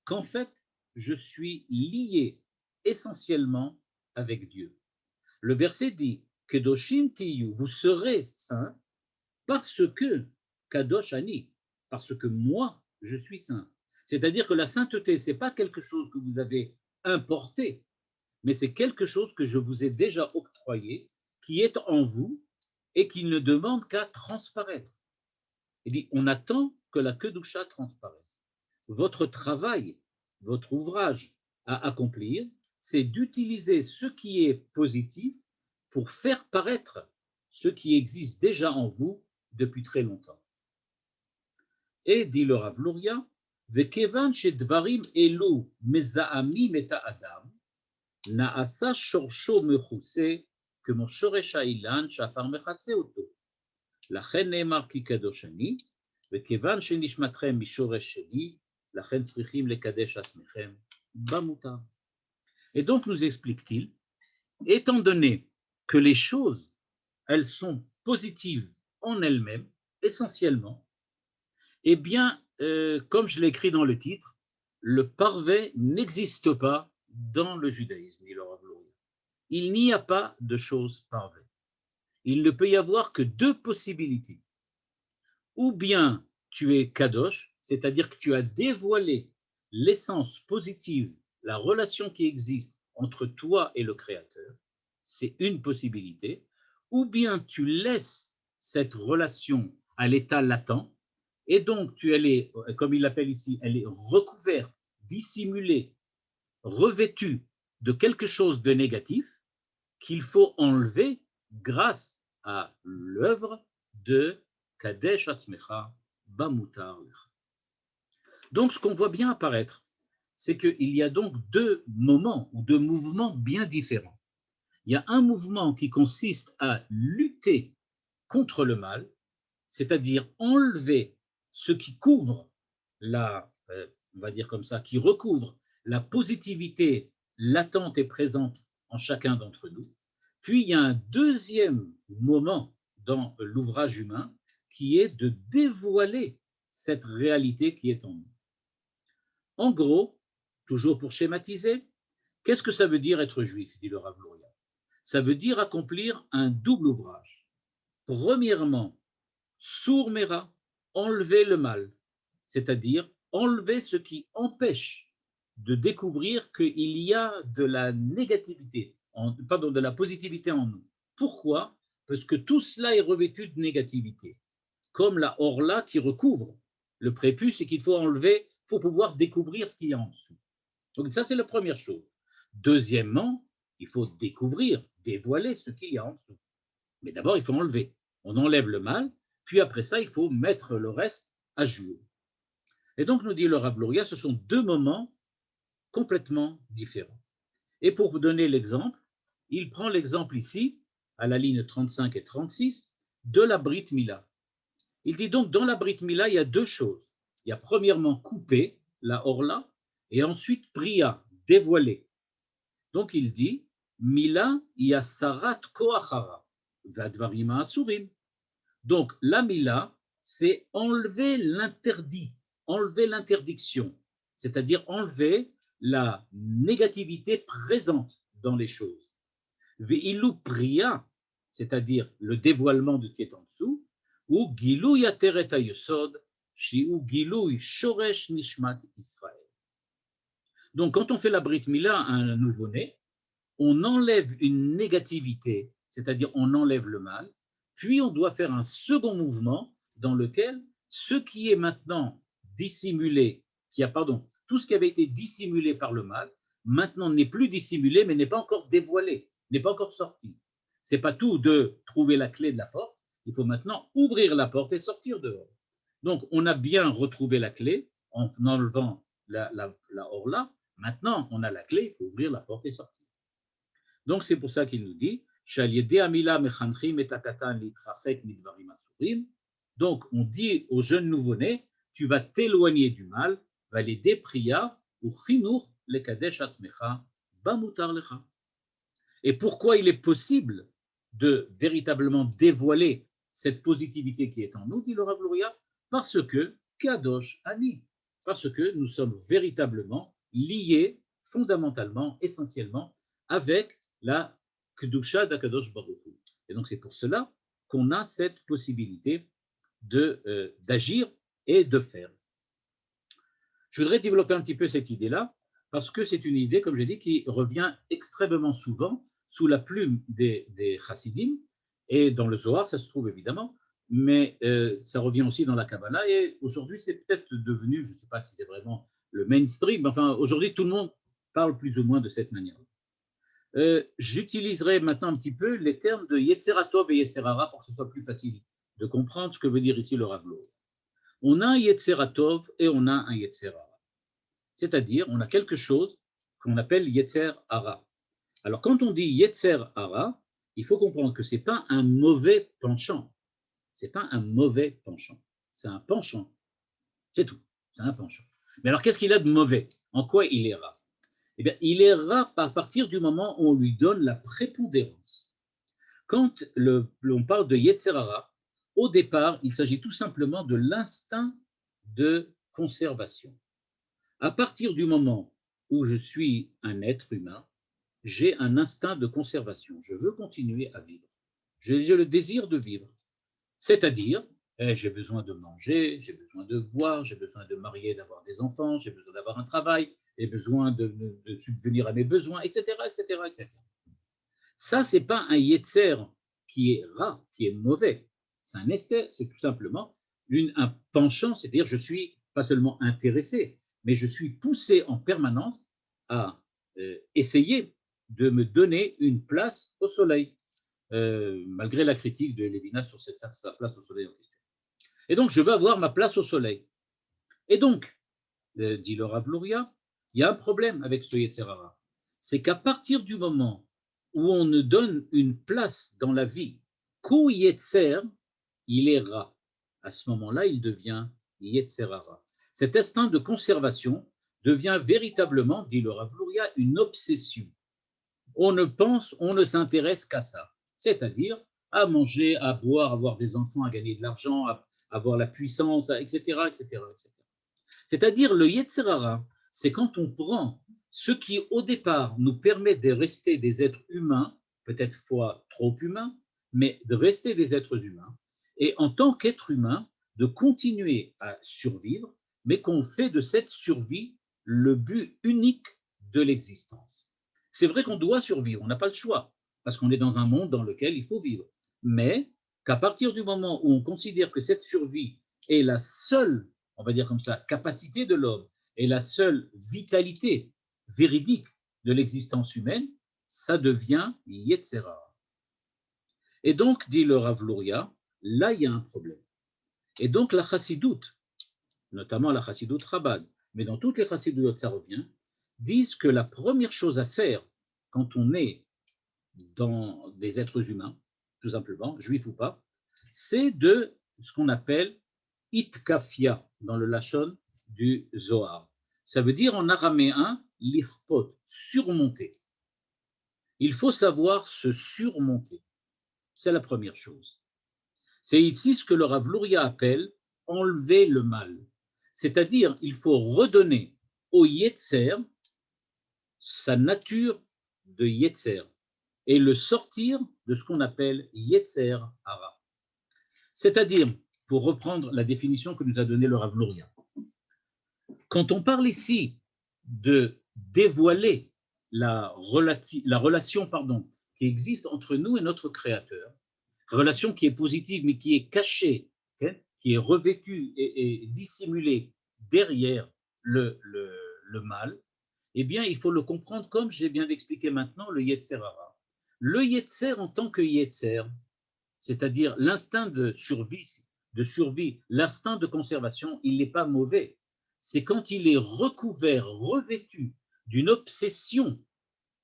qu'en fait, je suis lié essentiellement avec Dieu. Le verset dit, Kedoshim tiyu, vous serez saints parce que, kadosh ani, parce que moi, je suis saint. C'est-à-dire que la sainteté, ce n'est pas quelque chose que vous avez importé, mais c'est quelque chose que je vous ai déjà octroyé, qui est en vous et qui ne demande qu'à transparaître. Il dit, on attend que la kedusha transparaisse. Votre travail, votre ouvrage à accomplir, c'est d'utiliser ce qui est positif pour faire paraître ce qui existe déjà en vous depuis très longtemps. Et dit le Rav Luria, Vekevan shedvarim elu mezaamim et ha'adam, na'asa shorsho mechuse, כמו שורש האילן שעפר מכסה אותו. לכן נאמר כי קדוש אני, וכיוון שנשמתכם משורש שלי, לכן צריכים לקדש עצמכם במותר. Et donc nous explique-t-il, étant donné que les choses, elles sont positives en elles-mêmes, essentiellement, eh bien, comme je l'ai écrit dans le titre, le parfait n'existe pas dans le judaïsme, dit le Rav Luria. Il n'y a pas de choses parfaites. Il ne peut y avoir que deux possibilités. Ou bien tu es kadosh, c'est-à-dire que tu as dévoilé l'essence positive, la relation qui existe entre toi et le Créateur, c'est une possibilité, ou bien tu laisses cette relation à l'état latent, et donc elle est, comme il l'appelle ici, elle est recouverte, dissimulée, revêtue de quelque chose de négatif qu'il faut enlever grâce à l'œuvre de Kadesh Atzmecha Bamutar Lecha. Donc, ce qu'on voit bien apparaître, c'est qu'il y a donc deux moments ou deux mouvements bien différents. Il y a un mouvement qui consiste à lutter contre le mal, c'est-à-dire enlever ce qui couvre on va dire comme ça, qui recouvre la positivité latente et présente en chacun d'entre nous. Puis il y a un deuxième moment dans l'ouvrage humain qui est de dévoiler cette réalité qui est en nous. En gros, toujours pour schématiser, qu'est-ce que ça veut dire être juif, dit le Rav Luria? Ça veut dire accomplir un double ouvrage. Premièrement, sourmera, enlever le mal, c'est-à-dire enlever ce qui empêche de découvrir qu'il y a de la négativité, pardon, de la positivité en nous. Pourquoi? Parce que tout cela est revêtu de négativité, comme la orla qui recouvre le prépuce et qu'il faut enlever pour pouvoir découvrir ce qu'il y a en dessous. Donc ça, c'est la première chose. Deuxièmement, il faut découvrir, dévoiler ce qu'il y a en dessous. Mais d'abord, il faut enlever. On enlève le mal, puis après ça, il faut mettre le reste à jour. Et donc, nous dit le Rav Luria, ce sont deux moments complètement différents. Et pour vous donner l'exemple, il prend l'exemple ici, à la ligne 35 et 36, de la Brit Mila. Il dit donc, dans la Brit Mila, il y a deux choses. Il y a premièrement couper la orla, et ensuite priya, dévoiler. Donc il dit, Mila yasarat koachara, vadvarima asurim. Donc la Mila, c'est enlever l'interdit, enlever l'interdiction, c'est-à-dire enlever la négativité présente dans les choses. Ve'ilu priya, c'est-à-dire le dévoilement de ce qui est en dessous, ou gilou yateret hayesod, shi'u gilou shoresh nishmat Israël. Donc, quand on fait la Brit Mila à un nouveau-né, on enlève une négativité, c'est-à-dire on enlève le mal, puis on doit faire un second mouvement dans lequel ce qui est maintenant dissimulé, tout ce qui avait été dissimulé par le mal, maintenant n'est plus dissimulé, mais n'est pas encore dévoilé, n'est pas encore sorti. Ce n'est pas tout de trouver la clé de la porte, il faut maintenant ouvrir la porte et sortir dehors. Donc, on a bien retrouvé la clé en enlevant la orla. Maintenant, on a la clé, il faut ouvrir la porte et sortir. Donc, c'est pour ça qu'il nous dit donc, on dit aux jeunes nouveau-nés, tu vas t'éloigner du mal, va les dépriya ou chinour le kadesh atmecha bamutar lecha. Et pourquoi il est possible de véritablement dévoiler cette positivité qui est en nous, dit le Rav Luria? Parce que kadosh ani, parce que nous sommes véritablement liés fondamentalement, essentiellement, avec la Kedusha d'Akadosh Baruch Hu. Et donc c'est pour cela qu'on a cette possibilité d'agir et de faire. Je voudrais développer un petit peu cette idée-là, parce que c'est une idée, comme je l'ai dit, qui revient extrêmement souvent sous la plume des chassidim, et dans le Zohar, ça se trouve évidemment, mais ça revient aussi dans la Kabbalah, et aujourd'hui c'est peut-être devenu, je ne sais pas si c'est vraiment le mainstream, enfin aujourd'hui tout le monde parle plus ou moins de cette manière. J'utiliserai maintenant un petit peu les termes de Yetzeratov et Yetzerara pour que ce soit plus facile de comprendre ce que veut dire ici le Rav Luria. On a un Yetzeratov et on a un Yetzerara. C'est-à-dire, on a quelque chose qu'on appelle Yetzer Hara. Alors, quand on dit Yetzer Hara, il faut comprendre que ce n'est pas un mauvais penchant. Ce n'est pas un mauvais penchant. C'est un penchant. C'est tout. C'est un penchant. Mais alors, qu'est-ce qu'il a de mauvais? En quoi il est rare? Eh bien, il est rare à partir du moment où on lui donne la prépondérance. Quand on parle de Yetzer Hara, au départ, il s'agit tout simplement de l'instinct de conservation. À partir du moment où je suis un être humain, j'ai un instinct de conservation. Je veux continuer à vivre. J'ai le désir de vivre. C'est-à-dire, j'ai besoin de manger, j'ai besoin de boire, j'ai besoin de marier, d'avoir des enfants, j'ai besoin d'avoir un travail, j'ai besoin de subvenir à mes besoins, etc., etc., etc. Ça, ce n'est pas un yetzer qui est rat, qui est mauvais. C'est un ester, c'est tout simplement un penchant, c'est-à-dire je suis pas seulement intéressé, mais je suis poussé en permanence à essayer de me donner une place au soleil, malgré la critique de Lévinas sur sa place au soleil en question. Et donc, je veux avoir ma place au soleil. Et donc, dit le Rav Luria, il y a un problème avec ce Yetzer Hara. C'est qu'à partir du moment où on ne donne une place dans la vie qu'au Yetzer, il est Ra. À ce moment-là, il devient Yetzer Hara. Cet instinct de conservation devient véritablement, dit le Rav Luria, une obsession. On ne s'intéresse qu'à ça, c'est-à-dire à manger, à boire, à avoir des enfants, à gagner de l'argent, à avoir la puissance, etc., etc., etc. C'est-à-dire le Yetzer Hara, c'est quand on prend ce qui au départ nous permet de rester des êtres humains, peut-être fois trop humains, mais de rester des êtres humains, et en tant qu'être humain, de continuer à survivre, mais qu'on fait de cette survie le but unique de l'existence. C'est vrai qu'on doit survivre, on n'a pas le choix, parce qu'on est dans un monde dans lequel il faut vivre. Mais qu'à partir du moment où on considère que cette survie est la seule, on va dire comme ça, capacité de l'homme, et la seule vitalité véridique de l'existence humaine, ça devient Yetzera. Et donc, dit le Rav Luria, là il y a un problème. Et donc la chassidoute, notamment la chassidoute Chabad, mais dans toutes les chassidoutes ça revient, disent que la première chose à faire quand on est dans des êtres humains, tout simplement, juifs ou pas, c'est de ce qu'on appelle itkafia dans le lachon du Zohar. Ça veut dire en araméen lifpot, surmonter. Il faut savoir se surmonter. C'est la première chose. C'est ici ce que le Rav Luria appelle enlever le mal. C'est-à-dire, il faut redonner au Yetzer sa nature de Yetzer et le sortir de ce qu'on appelle Yetzer Hara. C'est-à-dire, pour reprendre la définition que nous a donnée le Rav Luria, quand on parle ici de dévoiler la relation qui existe entre nous et notre Créateur, relation qui est positive mais qui est cachée, qui est revêtue et dissimulée derrière le mal, eh bien, il faut le comprendre comme j'ai bien expliqué maintenant, le Yetzer Hara. Le Yetzer en tant que Yetzer, c'est-à-dire l'instinct de survie, l'instinct de conservation, il n'est pas mauvais. C'est quand il est recouvert, revêtu d'une obsession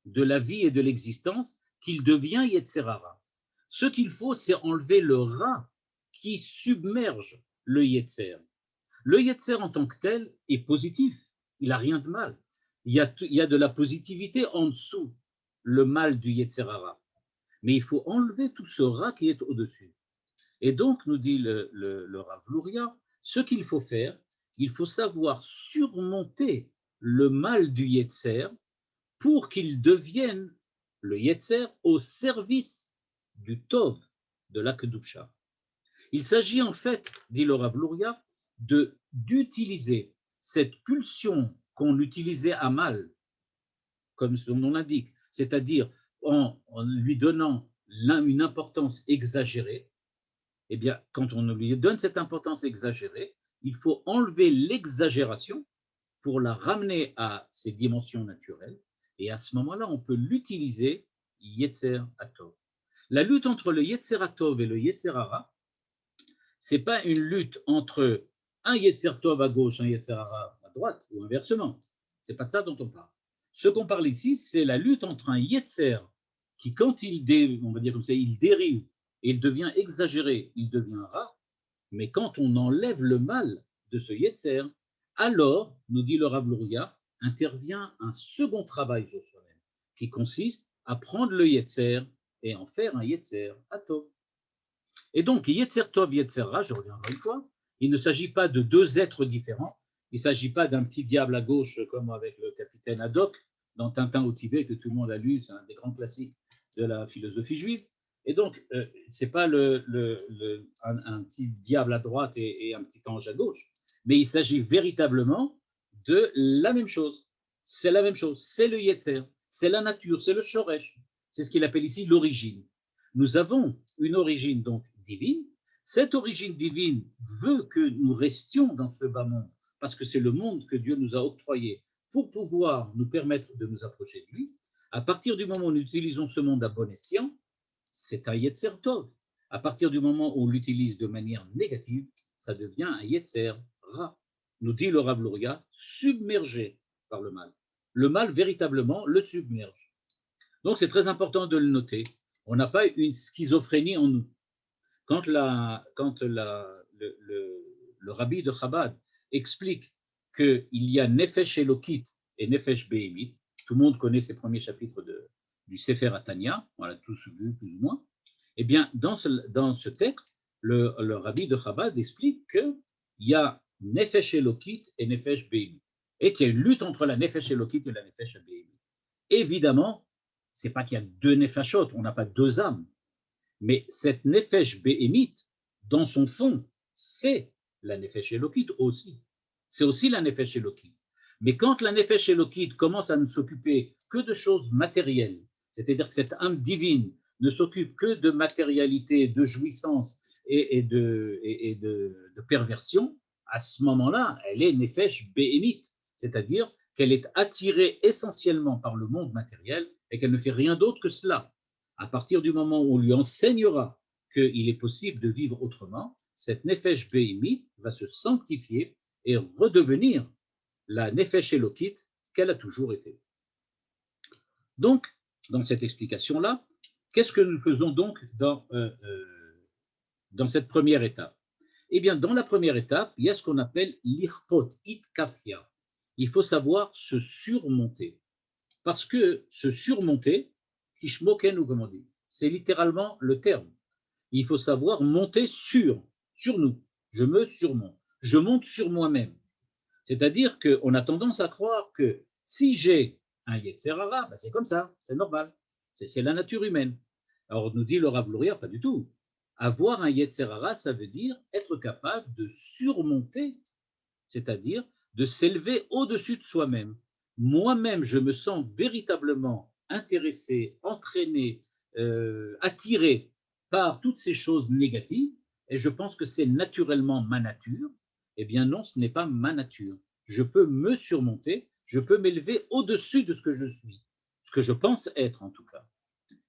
de la vie et de l'existence qu'il devient Yetzer Hara. Ce qu'il faut, c'est enlever le Ra qui submerge le Yetzer. Le Yetzer en tant que tel est positif, il n'a rien de mal. Il y a de la positivité en dessous, le mal du Yetzer Hara. Mais il faut enlever tout ce Ra qui est au-dessus. Et donc, nous dit le Rav Luria, ce qu'il faut faire, il faut savoir surmonter le mal du Yetzer pour qu'il devienne le Yetzer au service du Tov, de la Kedusha. Il s'agit en fait, dit le Rav Luria, d'utiliser cette pulsion qu'on utilisait à mal, comme son nom l'indique, c'est-à-dire en lui donnant une importance exagérée. Eh bien, quand on lui donne cette importance exagérée, il faut enlever l'exagération pour la ramener à ses dimensions naturelles, et à ce moment-là, on peut l'utiliser Yetzer Hatov. La lutte entre le Yetzer Hatov et le Yetzer Hara, ce n'est pas une lutte entre un Yetzer Tov à gauche, un Yetzer Hara à droite, ou inversement. Ce n'est pas de ça dont on parle. Ce qu'on parle ici, c'est la lutte entre un Yetzer qui, quand on va dire comme ça, il dérive et il devient exagéré, il devient Hara, mais quand on enlève le mal de ce Yetzer, alors, nous dit le Rav Luria, intervient un second travail sur soi-même, qui consiste à prendre le Yetzer et en faire un Yetzer Hatov. Et donc, Yetzer Tov, Yetzer Ra, je reviens encore une fois, il ne s'agit pas de deux êtres différents, il ne s'agit pas d'un petit diable à gauche comme avec le capitaine Haddock dans Tintin au Tibet que tout le monde a lu, c'est un des grands classiques de la philosophie juive. Et donc, ce n'est pas un petit diable à droite et un petit ange à gauche, mais il s'agit véritablement de la même chose. C'est la même chose, c'est le Yetzer, c'est la nature, c'est le Shoresh, c'est ce qu'il appelle ici l'origine. Nous avons une origine donc divine. Cette origine divine veut que nous restions dans ce bas monde, parce que c'est le monde que Dieu nous a octroyé pour pouvoir nous permettre de nous approcher de lui. À partir du moment où nous utilisons ce monde à bon escient, c'est un Yetzer Tov. À partir du moment où on l'utilise de manière négative, ça devient un Yetzer Ra. Nous dit le Rav Luria, submergé par le mal. Le mal, véritablement, le submerge. Donc, c'est très important de le noter. On n'a pas une schizophrénie en nous. Quand le rabbi de Chabad explique qu'il y a Nefesh Elokit et Nefesh Behemit, tout le monde connaît ces premiers chapitres du Sefer Atania, on l'a tous vu plus ou moins, eh bien, dans ce texte, le rabbi de Chabad explique qu'il y a Nefesh Elokit et Nefesh Behemit, et qu'il y a une lutte entre la Nefesh Elokit et la Nefesh Behemit. Évidemment, ce n'est pas qu'il y a deux Nefashot, on n'a pas deux âmes, mais cette Nefesh Behemit, dans son fond, c'est la Nefesh Elokit aussi. c'est aussi la Nefesh Elokit. Mais quand la Nefesh Elokit commence à ne s'occuper que de choses matérielles, c'est-à-dire que cette âme divine ne s'occupe que de matérialité, de jouissance et de perversion, à ce moment-là, elle est Nefesh Behemit, c'est-à-dire qu'elle est attirée essentiellement par le monde matériel et qu'elle ne fait rien d'autre que cela. À partir du moment où on lui enseignera qu'il est possible de vivre autrement, cette Nefesh Behemit va se sanctifier et redevenir la Nefesh Elokit qu'elle a toujours été. Donc, dans cette explication-là, qu'est-ce que nous faisons donc dans cette première étape? Eh bien, dans la première étape, il y a ce qu'on appelle l'irpot, itkafia. Il faut savoir se surmonter. Parce que se surmonter, kishmoken ou comme on dit, c'est littéralement le terme. Il faut savoir monter sur nous. Je me surmonte. Je monte sur moi-même. C'est-à-dire qu'on a tendance à croire que si j'ai un Yetzer Hara, ben c'est comme ça, c'est normal. C'est la nature humaine. Alors, nous dit le Rav Luria, pas du tout. Avoir un Yetzer Hara, ça veut dire être capable de surmonter, c'est-à-dire de s'élever au-dessus de soi-même. Moi-même, je me sens véritablement intéressé, entraîné, attiré par toutes ces choses négatives, et je pense que c'est naturellement ma nature. Eh bien non, ce n'est pas ma nature. Je peux me surmonter, je peux m'élever au-dessus de ce que je suis, ce que je pense être en tout cas.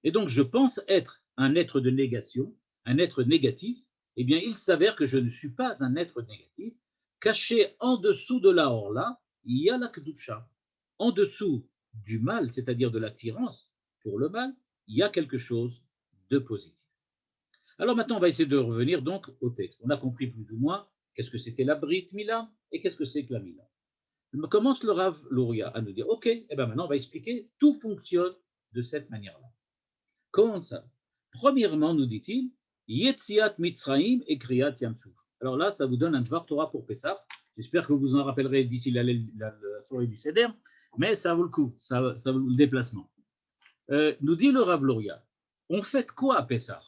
Et donc, je pense être un être de négation, un être négatif. Eh bien, il s'avère que je ne suis pas un être négatif. Caché en dessous de la Orla, il y a la Kedusha. En dessous du mal, c'est-à-dire de l'attirance pour le mal, il y a quelque chose de positif. Alors maintenant, on va essayer de revenir donc au texte. On a compris plus ou moins qu'est-ce que c'était la Brit Mila et qu'est-ce que c'est que la Mila. Commence le Rav Luria à nous dire, ok, et bien maintenant on va expliquer, tout fonctionne de cette manière-là. Comment ça? Premièrement, nous dit-il, Yetziat Mitzraim et Kriyat Yamsuf. Alors là, ça vous donne un Dvar Torah pour Pessah. J'espère que vous en rappellerez d'ici la soirée du Seder, mais ça vaut le coup, ça vaut le déplacement. Nous dit le Rav Luria, on fait quoi à Pessah?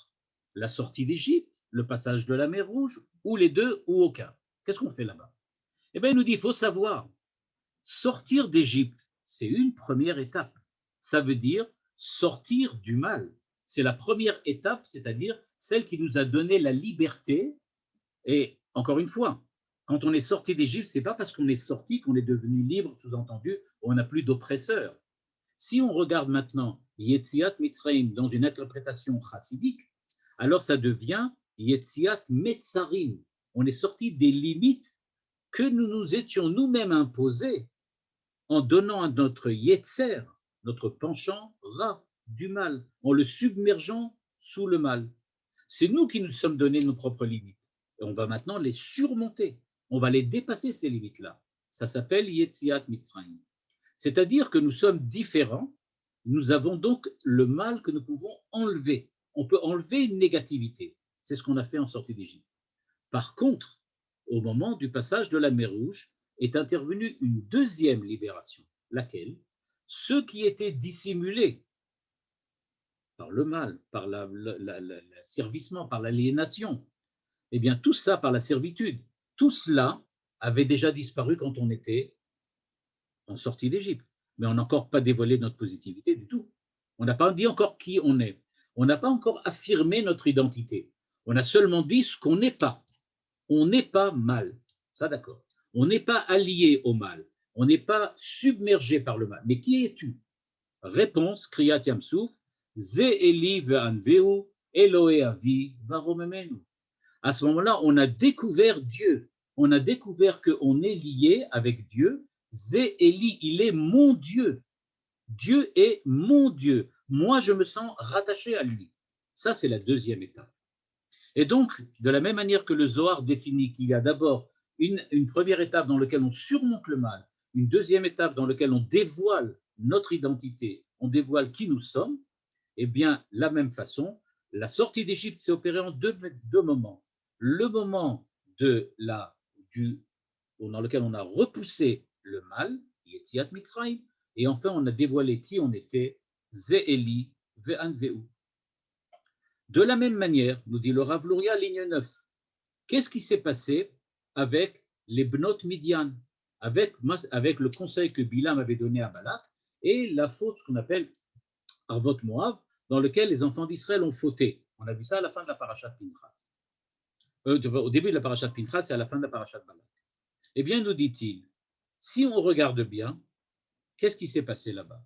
La sortie d'Égypte, le passage de la mer Rouge, ou les deux, ou aucun. Qu'est-ce qu'on fait là-bas? Eh bien, il nous dit, il faut savoir, sortir d'Égypte, c'est une première étape. Ça veut dire sortir du mal. C'est la première étape, c'est-à-dire celle qui nous a donné la liberté. Et encore une fois, quand on est sorti d'Égypte, ce n'est pas parce qu'on est sorti qu'on est devenu libre, sous-entendu, on n'a plus d'oppresseurs. Si on regarde maintenant Yetziat Mitzrayim dans une interprétation chassidique, alors ça devient Yetziat Metzarim. On est sorti des limites que nous nous étions nous-mêmes imposées en donnant à notre Yetzer, notre penchant Ra, du mal, en le submergeant sous le mal. C'est nous qui nous sommes donné nos propres limites. Et on va maintenant les surmonter. On va les dépasser, ces limites-là. Ça s'appelle Yetziat Mitzrayim. C'est-à-dire que nous sommes différents. Nous avons donc le mal que nous pouvons enlever. On peut enlever une négativité. C'est ce qu'on a fait en sortie d'Égypte. Par contre, au moment du passage de la mer Rouge, est intervenue une deuxième libération, laquelle ceux qui étaient dissimulés par le mal, par l'asservissement, par l'aliénation, eh bien tout ça par la servitude, tout cela avait déjà disparu quand on était en sortie d'Égypte. Mais on n'a encore pas dévoilé notre positivité du tout. On n'a pas dit encore qui on est. On n'a pas encore affirmé notre identité. On a seulement dit ce qu'on n'est pas. On n'est pas mal. Ça, d'accord. On n'est pas allié au mal. On n'est pas submergé par le mal. Mais qui es-tu? Réponse, Kriyat Yamsuf, Ze Eli ve'anveu, Elohe avi varomemenu. À ce moment-là, on a découvert Dieu. On a découvert qu'on est lié avec Dieu. Ze Eli, il est mon Dieu. Dieu est mon Dieu. Moi, je me sens rattaché à lui. Ça, c'est la deuxième étape. Et donc, de la même manière que le Zohar définit qu'il y a d'abord une première étape dans laquelle on surmonte le mal, une deuxième étape dans laquelle on dévoile notre identité, on dévoile qui nous sommes, eh bien, la même façon, la sortie d'Égypte s'est opérée en deux moments. Le moment dans lequel on a repoussé le mal, Yetziat Mitzrayim, et enfin on a dévoilé qui on était, Ze Eli ve'anveu. De la même manière, nous dit le Rav Luria, ligne 9, qu'est-ce qui s'est passé avec les Bnot Midian? avec le conseil que Bilam avait donné à Balak et la faute qu'on appelle Arvot Moab, dans lequel les enfants d'Israël ont fauté. On a vu ça à la fin de la parashat Pinchas. Au début de la parashat Pinchas et à la fin de la parashat Balak. Eh bien, nous dit-il, si on regarde bien, qu'est-ce qui s'est passé là-bas?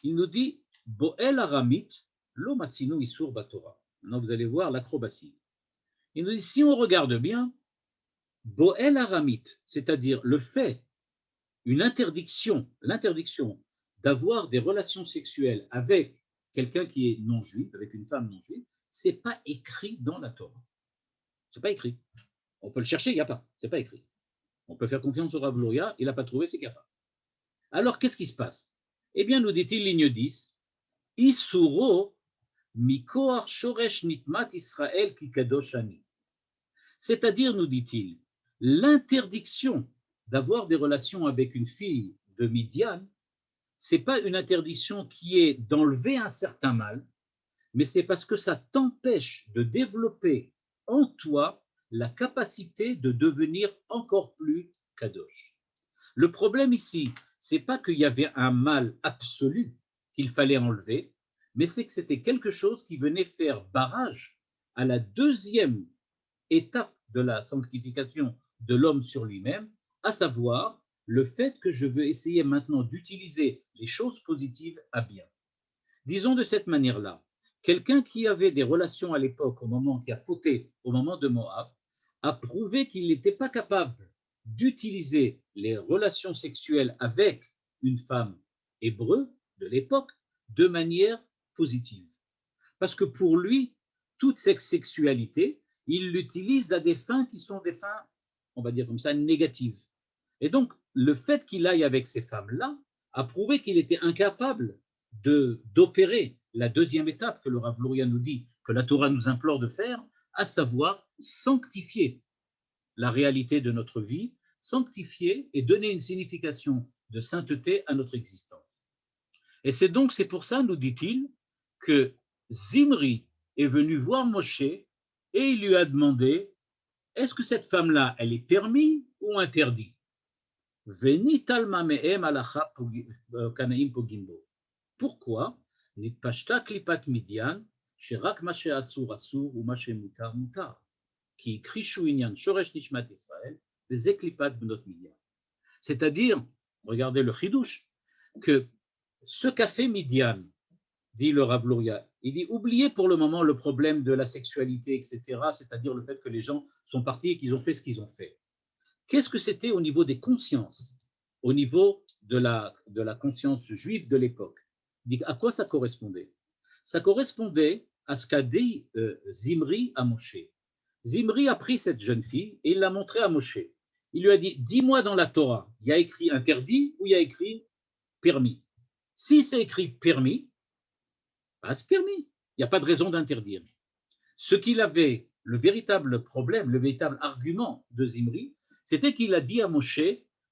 Il nous dit Boel Aramit, lo matzinu isur batorah. Maintenant, vous allez voir l'acrobatie. Il nous dit si on regarde bien, Boel Aramit, c'est-à-dire le fait, l'interdiction d'avoir des relations sexuelles avec quelqu'un qui est non-juif, avec une femme non-juive, c'est pas écrit dans la Torah. C'est pas écrit. On peut le chercher, il n'y a pas. C'est pas écrit. On peut faire confiance au Rav Luria, il n'a pas trouvé, c'est qu'il n'y a pas. Alors, qu'est-ce qui se passe? Eh bien, nous dit-il, ligne 10, Isuro mikoar shoresh nitmat Israël ki kadosh ani. C'est-à-dire, nous dit-il, l'interdiction d'avoir des relations avec une fille de Midian, ce n'est pas une interdiction qui est d'enlever un certain mal, mais c'est parce que ça t'empêche de développer en toi la capacité de devenir encore plus kadosh. Le problème ici, c'est pas qu'il y avait un mal absolu qu'il fallait enlever, mais c'est que c'était quelque chose qui venait faire barrage à la deuxième étape de la sanctification de l'homme sur lui-même, à savoir le fait que je veux essayer maintenant d'utiliser les choses positives à bien. Disons de cette manière-là, quelqu'un qui avait des relations à l'époque, qui a fauté au moment de Moab, a prouvé qu'il n'était pas capable d'utiliser les relations sexuelles avec une femme hébreu de l'époque de manière positive. Parce que pour lui, toute cette sexualité, il l'utilise à des fins qui sont des fins, on va dire comme ça, négatives. Et donc, le fait qu'il aille avec ces femmes-là a prouvé qu'il était incapable d'opérer la deuxième étape que le Rav Luria nous dit, que la Torah nous implore de faire, à savoir sanctifier la réalité de notre vie, sanctifier et donner une signification de sainteté à notre existence. Et c'est pour ça, nous dit-il, que Zimri est venu voir Moshe et il lui a demandé, est-ce que cette femme-là, elle est permise ou interdite? Pourquoi? C'est-à-dire, regardez le chidouche, que ce qu'a fait Midian, dit le Rav Luria, il dit oubliez pour le moment le problème de la sexualité, etc., c'est-à-dire le fait que les gens sont partis et qu'ils ont fait ce qu'ils ont fait. Qu'est-ce que c'était au niveau des consciences, au niveau de la conscience juive de l'époque? À quoi ça correspondait? Ça correspondait à ce qu'a dit Zimri à Moshe. Zimri a pris cette jeune fille et il l'a montrée à Moshe. Il lui a dit, dis-moi dans la Torah, il y a écrit interdit ou il y a écrit permis? Si c'est écrit permis, c'est permis. Il n'y a pas de raison d'interdire. Ce qu'il avait, le véritable problème, le véritable argument de Zimri, c'était qu'il a dit à Moshe,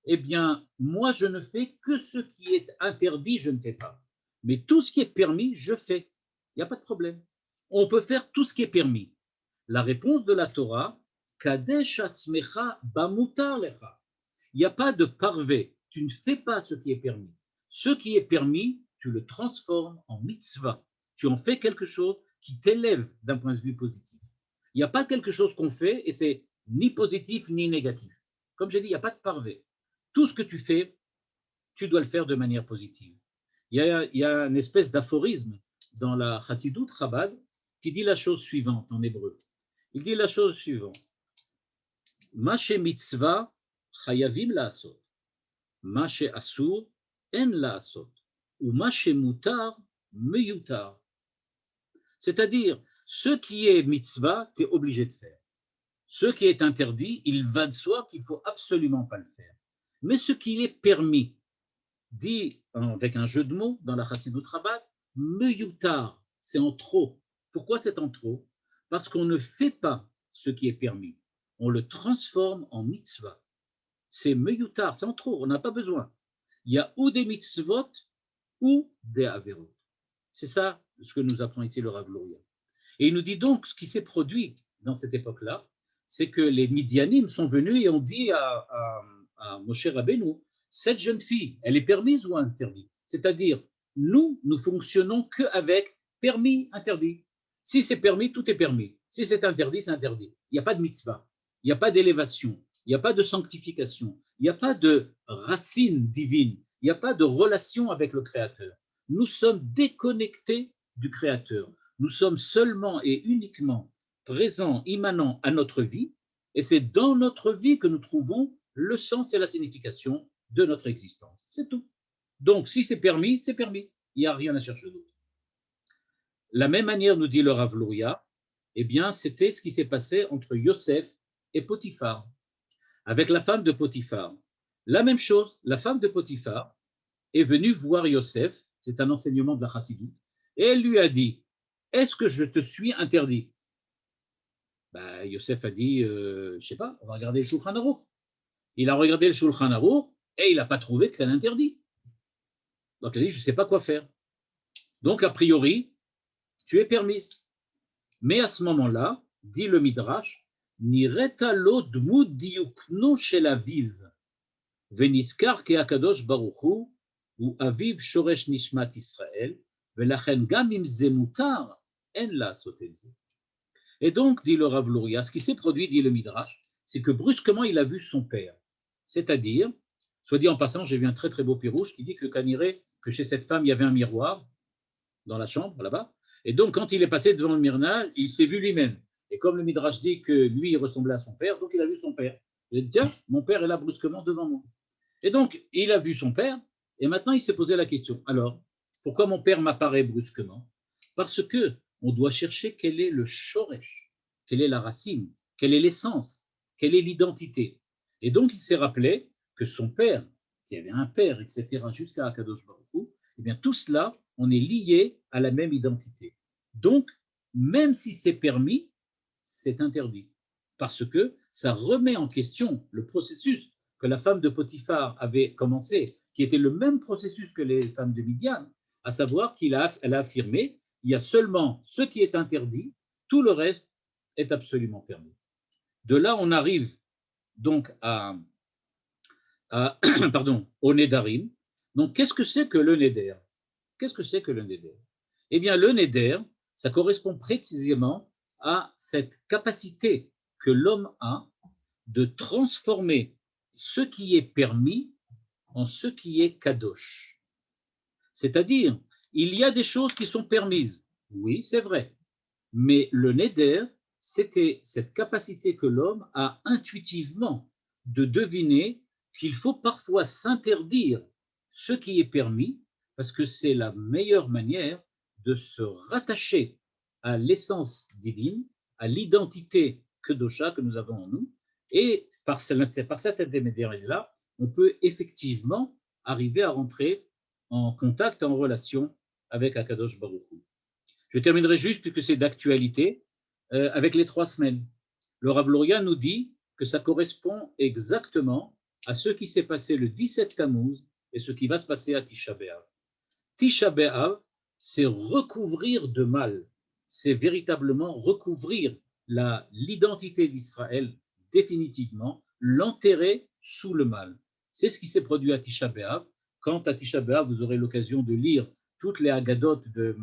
eh bien, moi je ne fais que ce qui est interdit, je ne fais pas. Mais tout ce qui est permis, je fais. Il n'y a pas de problème. On peut faire tout ce qui est permis. La réponse de la Torah, Kadesh atzmecha bamutar lecha. Il n'y a pas de parvé. Tu ne fais pas ce qui est permis. Ce qui est permis, tu le transformes en mitzvah. Tu en fais quelque chose qui t'élève d'un point de vue positif. Il n'y a pas quelque chose qu'on fait et c'est ni positif ni négatif. Comme j'ai dit, il n'y a pas de parvé. Tout ce que tu fais, tu dois le faire de manière positive. Il y a une espèce d'aphorisme dans la Chassidut Chabad qui dit la chose suivante en hébreu. Il dit la chose suivante. Mashe mitzvah chayavim la'asot. Mashe asur en la'asot. Ou mashe mutar meyutar. C'est-à-dire, ce qui est mitzvah, tu es obligé de faire. Ce qui est interdit, il va de soi qu'il ne faut absolument pas le faire. Mais ce qui est permis, dit avec un jeu de mots dans la Chassidut Chabad, meyutar, c'est en trop. Pourquoi c'est en trop? Parce qu'on ne fait pas ce qui est permis. On le transforme en mitzvah. C'est meyutar, c'est en trop, on n'a pas besoin. Il y a ou des mitzvot ou des averot. C'est ça ce que nous apprend ici le Rav Luria. Et il nous dit donc ce qui s'est produit dans cette époque-là, c'est que les Midianim sont venus et ont dit à à Moshe Rabbeinu, cette jeune fille, elle est permise ou interdite? C'est-à-dire, nous fonctionnons qu'avec permis, interdit. Si c'est permis, tout est permis. Si c'est interdit, c'est interdit. Il n'y a pas de mitzvah, il n'y a pas d'élévation, il n'y a pas de sanctification, il n'y a pas de racine divine, il n'y a pas de relation avec le Créateur. Nous sommes déconnectés du Créateur. Nous sommes seulement et uniquement présents, immanents à notre vie, et c'est dans notre vie que nous trouvons le sens et la signification de notre existence. C'est tout. Donc, si c'est permis, c'est permis. Il n'y a rien à chercher d'autre. La même manière, nous dit le Rav Louria, eh bien, c'était ce qui s'est passé entre Yosef et Potiphar, avec la femme de Potiphar. La même chose, la femme de Potiphar est venue voir Yosef, c'est un enseignement de la Chassidut, et elle lui a dit, est-ce que je te suis interdit? Yosef a dit, je ne sais pas, on va regarder le Shulchan Aruch. Il a regardé le Shulchan Aruch et il n'a pas trouvé que c'est interdit. Donc il a dit, je ne sais pas quoi faire. Donc a priori, tu es permise. Mais à ce moment-là, dit le Midrash, Nireta lo dmut diukno shel aviv, veniskar ke akadosh baruch hu, ou aviv shoresh nishmat Israël, velachen gam im ze mutar, en la sotelze. Et donc, dit le Rav Louria, ce qui s'est produit, dit le Midrash, c'est que brusquement, il a vu son père. C'est-à-dire, soit dit en passant, j'ai vu un très très beau pirouche qui dit que chez cette femme, il y avait un miroir dans la chambre, là-bas. Et donc, quand il est passé devant le miroir, il s'est vu lui-même. Et comme le Midrash dit que lui, il ressemblait à son père, donc il a vu son père. Il a dit, tiens, mon père est là brusquement devant moi. Et donc, il a vu son père, et maintenant, il s'est posé la question. Alors, pourquoi mon père m'apparaît brusquement? Parce que on doit chercher quel est le shoresh, quelle est la racine, quelle est l'essence, quelle est l'identité. Et donc, il s'est rappelé que son père, qui avait un père, etc., jusqu'à Akadosh Baruch Hu, eh bien, tout cela, on est lié à la même identité. Donc, même si c'est permis, c'est interdit. Parce que ça remet en question le processus que la femme de Potiphar avait commencé, qui était le même processus que les femmes de Midian, à savoir qu'elle a affirmé il y a seulement ce qui est interdit, tout le reste est absolument permis. De là, on arrive donc au Nédarim. Donc, qu'est-ce que c'est que le Néder? Qu'est-ce que c'est que le Néder? Eh bien, le Néder, ça correspond précisément à cette capacité que l'homme a de transformer ce qui est permis en ce qui est kadosh. C'est-à-dire, il y a des choses qui sont permises, oui, c'est vrai, mais le Néder, c'était cette capacité que l'homme a intuitivement de deviner qu'il faut parfois s'interdire ce qui est permis, parce que c'est la meilleure manière de se rattacher à l'essence divine, à l'identité kedosha que nous avons en nous, et par cet intermédiaire-là, on peut effectivement arriver à rentrer en contact, en relation avec Akadosh Baruch Hu. Je terminerai juste, puisque c'est d'actualité, avec les 3 semaines. Le Rav Louria nous dit que ça correspond exactement à ce qui s'est passé le 17 Tammuz et ce qui va se passer à Tisha B'Av. Tisha B'Av, c'est recouvrir de mal, c'est véritablement recouvrir l'identité d'Israël définitivement, l'enterrer sous le mal. C'est ce qui s'est produit à Tisha B'Av. Quand à Tisha B'Av, vous aurez l'occasion de lire toutes les Haggadot de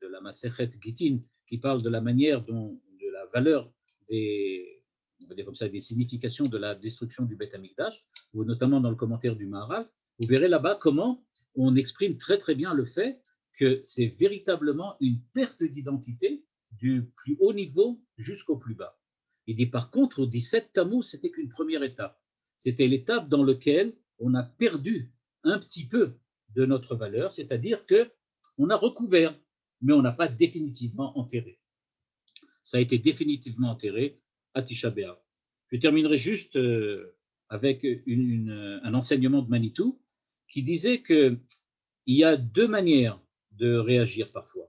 la Masechet Gittin, qui parle de la manière dont, de la valeur des, on va dire comme ça, des significations de la destruction du Beth Amikdash, ou notamment dans le commentaire du Maharal, vous verrez là-bas comment on exprime très très bien le fait que c'est véritablement une perte d'identité du plus haut niveau jusqu'au plus bas. Il dit par contre, au 17 Tammuz, c'était qu'une première étape. C'était l'étape dans laquelle on a perdu un petit peu de notre valeur, c'est-à-dire qu'on a recouvert, mais on n'a pas définitivement enterré. Ça a été définitivement enterré à Tisha B'Av. Je terminerai juste avec un enseignement de Manitou qui disait qu'il y a 2 manières de réagir parfois.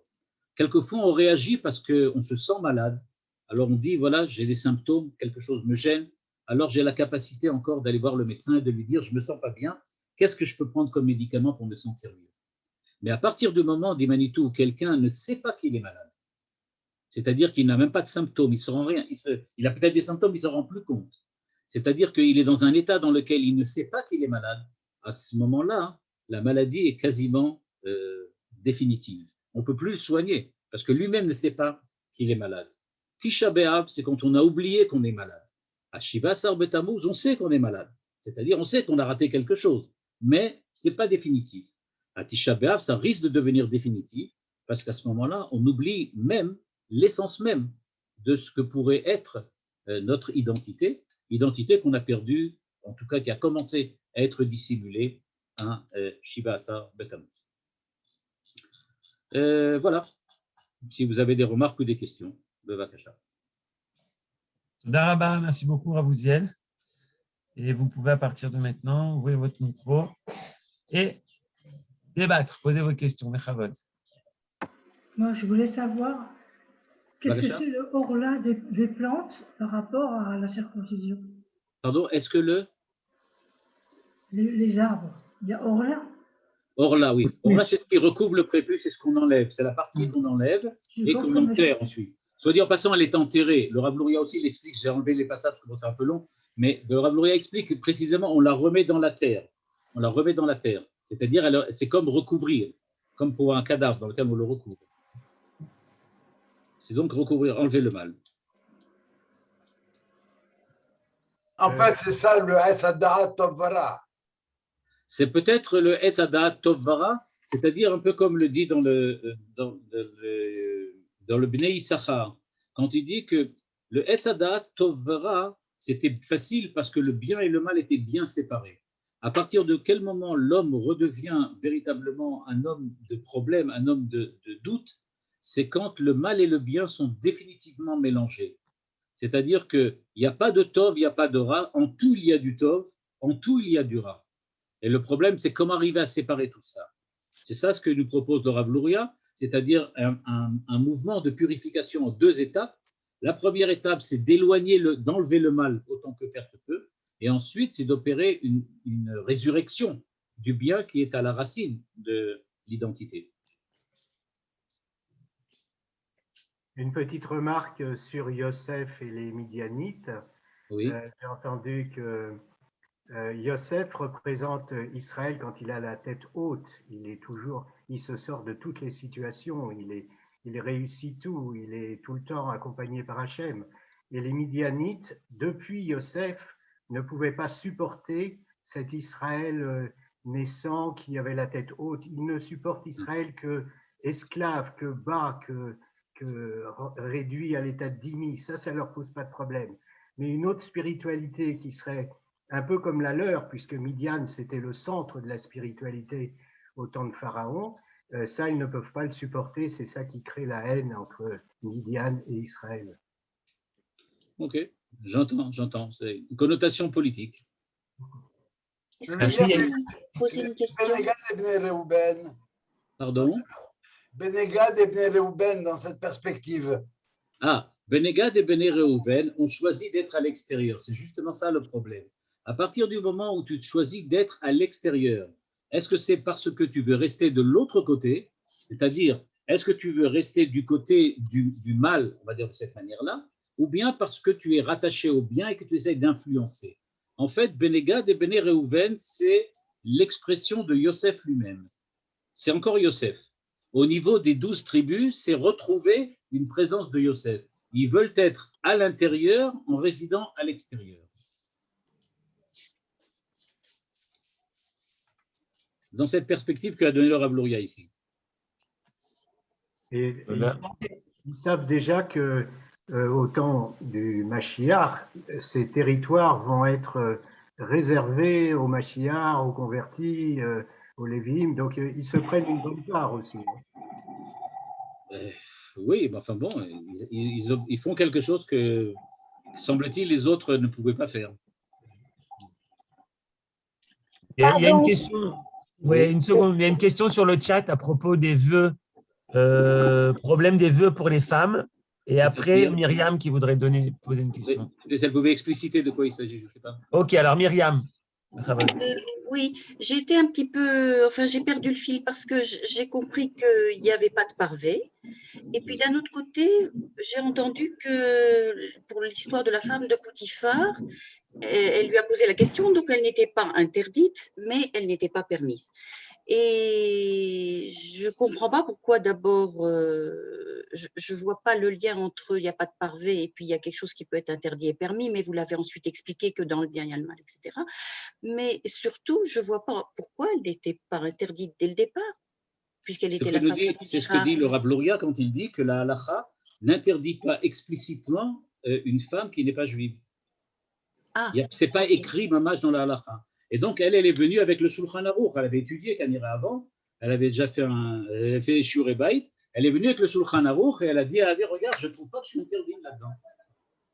Quelquefois, on réagit parce qu'on se sent malade. Alors on dit, voilà, j'ai des symptômes, quelque chose me gêne. Alors j'ai la capacité encore d'aller voir le médecin et de lui dire, je ne me sens pas bien, qu'est-ce que je peux prendre comme médicament pour me sentir mieux? Mais à partir du moment, dit Manitou, où quelqu'un ne sait pas qu'il est malade, c'est-à-dire qu'il n'a même pas de symptômes, il ne se rend rien, il a peut-être des symptômes, il ne se rend plus compte. c'est-à-dire qu'il est dans un état dans lequel il ne sait pas qu'il est malade, à ce moment-là, la maladie est quasiment définitive. On ne peut plus le soigner parce que lui-même ne sait pas qu'il est malade. Tisha B'Av, c'est quand on a oublié qu'on est malade. À Shiva Asar B'Tammuz, on sait qu'on est malade. C'est-à-dire, on sait qu'on a raté quelque chose, mais ce n'est pas définitif. À Tisha B'Av, ça risque de devenir définitif parce qu'à ce moment-là, on oublie même l'essence même de ce que pourrait être notre identité qu'on a perdue, en tout cas qui a commencé à être dissimulée à Shiva Asar B'Tammuz. Voilà. Si vous avez des remarques ou des questions, bevakasha. Daraba, merci beaucoup, Ravouziel. Et vous pouvez à partir de maintenant ouvrir votre micro et débattre, poser vos questions. Mechavod. Moi, je voulais savoir qu'est-ce que Bevakasha. c'est le hors-là des plantes par rapport à la circoncision. Pardon, est-ce que Les arbres, il y a hors-là. Orla, oui. Orla, c'est ce qui recouvre le prépuce, c'est ce qu'on enlève. C'est la partie qu'on enlève et qu'on enterre ensuite. Soit dit en passant, elle est enterrée. Le Rav Louria aussi l'explique, j'ai enlevé les passages parce que c'est un peu long, mais le Rav Louria explique que précisément, on la remet dans la terre. On la remet dans la terre. C'est-à-dire, c'est comme recouvrir, comme pour un cadavre dans lequel on le recouvre. C'est donc recouvrir, enlever le mal. En fait, c'est ça le Esadat Tovara. C'est peut-être le Etz Hadat Tov Vara, c'est-à-dire un peu comme le dit dans le Bnei Issachar, quand il dit que le Etz Hadat Tov Vara, c'était facile parce que le bien et le mal étaient bien séparés. À partir de quel moment l'homme redevient véritablement un homme de problème, un homme de doute, c'est quand le mal et le bien sont définitivement mélangés. C'est-à-dire qu'il n'y a pas de Tov, il n'y a pas de Ra, en tout il y a du Tov, en tout il y a du Ra. Et le problème, c'est comment arriver à séparer tout ça. C'est ça ce que nous propose le Rav Louria, c'est-à-dire un mouvement de purification en deux étapes. La première étape, c'est d'enlever le mal autant que faire se peut. Et ensuite, c'est d'opérer une résurrection du bien qui est à la racine de l'identité. Une petite remarque sur Yosef et les Midianites. Oui. J'ai entendu que Yosef représente Israël quand il a la tête haute. Il se sort de toutes les situations. Il réussit tout. Il est tout le temps accompagné par Hachem. Et les Midianites, depuis Yosef, ne pouvaient pas supporter cet Israël naissant qui avait la tête haute. Ils ne supportent Israël que esclave, que bas, que réduit à l'état de dhimmi. Ça leur pose pas de problème. Mais une autre spiritualité qui serait un peu comme la leur, puisque Midian, c'était le centre de la spiritualité au temps de Pharaon, ça, ils ne peuvent pas le supporter. C'est ça qui crée la haine entre Midian et Israël. Ok, j'entends. C'est une connotation politique. Est-ce que je peux poser une question? Pardon? Benegad et Bnei Reuben dans cette perspective. Ah, Benegad et Bnei Reuven ont choisi d'être à l'extérieur. C'est justement ça le problème. À partir du moment où tu choisis d'être à l'extérieur, est-ce que c'est parce que tu veux rester de l'autre côté, c'est-à-dire, est-ce que tu veux rester du côté du mal, on va dire de cette manière-là, ou bien parce que tu es rattaché au bien et que tu essaies d'influencer? En fait, Benegad et Bnei Reuven, c'est l'expression de Yosef lui-même. C'est encore Yosef. Au niveau des 12 tribus, c'est retrouver une présence de Yosef. Ils veulent être à l'intérieur en résidant à l'extérieur. Dans cette perspective que a donné le Rav Louria ici. Et ils savent déjà que au temps du Mashiach, ces territoires vont être réservés aux Mashiach, aux convertis, aux Lévim, donc ils se prennent une bonne part aussi. Oui, mais enfin bon, ils font quelque chose que, semble-t-il, les autres ne pouvaient pas faire. Il y a une question. Oui, une seconde. Il y a une question sur le chat à propos des vœux, problème des vœux pour les femmes. Et après, Myriam qui voudrait poser une question. Si elle pouvait expliciter de quoi il s'agit, je ne sais pas. Ok, alors Myriam. Oui, j'ai été un petit peu, enfin j'ai perdu le fil parce que j'ai compris qu'il n'y avait pas de parvé. Et puis d'un autre côté, j'ai entendu que pour l'histoire de la femme de Potiphar, elle lui a posé la question, donc elle n'était pas interdite, mais elle n'était pas permise. Et je ne comprends pas pourquoi d'abord, je ne vois pas le lien entre il n'y a pas de parvé et puis il y a quelque chose qui peut être interdit et permis, mais vous l'avez ensuite expliqué que dans le bien, il y a le mal, etc. Mais surtout, je ne vois pas pourquoi elle n'était pas interdite dès le départ, puisqu'elle était la femme C'est ce que dit le Rav Luria quand il dit que la halakha n'interdit pas explicitement une femme qui n'est pas juive. Ah, Ce n'est pas écrit mamage dans la halakha. Et donc, elle est venue avec le Shulchan Aruch. Elle avait étudié Kanira avant. Elle avait déjà fait Shiur Bayit. Elle est venue avec le Shulchan Aruch et elle a dit à Avi, regarde, je ne trouve pas que je suis interdit là-dedans.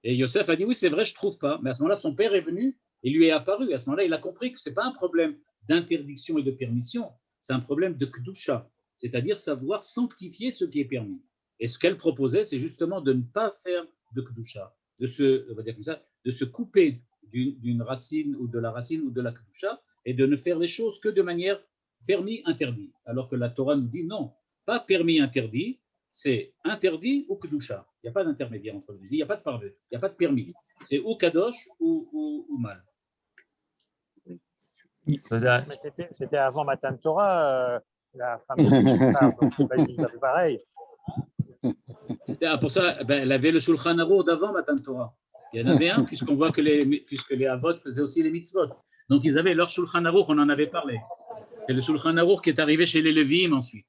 Et Yosef a dit, oui, c'est vrai, je ne trouve pas. Mais à ce moment-là, son père est venu et lui est apparu. À ce moment-là, il a compris que ce n'est pas un problème d'interdiction et de permission. C'est un problème de Kedusha, c'est-à-dire savoir sanctifier ce qui est permis. Et ce qu'elle proposait, c'est justement de ne pas faire de Kedusha, on va dire comme ça, de se couper d'une racine ou de la kedusha et de ne faire les choses que de manière permis-interdit. Alors que la Torah nous dit non, pas permis-interdit, c'est interdit ou kedusha. Il n'y a pas d'intermédiaire entre les deux. Il n'y a pas de parvé, il n'y a pas de permis. C'est ou kadosh ou mal. C'était avant Matan Torah, la femme de Potiphar, donc c'est pareil. Pour ça, elle avait le Shulchan Aruch d'avant Matan Torah. Il y en avait un, puisqu'on voit puisque les Avot faisaient aussi les mitzvot. Donc, ils avaient leur Shulchan Aruch, on en avait parlé. C'est le Shulchan Aruch qui est arrivé chez les Lévi'im ensuite.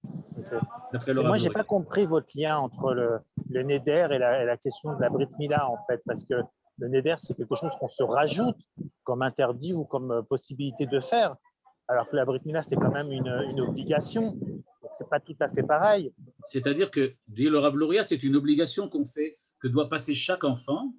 Okay. Moi, je n'ai pas compris votre lien entre le Neder et la question de la Brit Mila, en fait, parce que le Neder, c'est quelque chose qu'on se rajoute comme interdit ou comme possibilité de faire, alors que la Brit Mila, c'est quand même une obligation. Donc, ce n'est pas tout à fait pareil. C'est-à-dire que, dit le Rav Luria, c'est une obligation qu'on fait, que doit passer chaque enfant,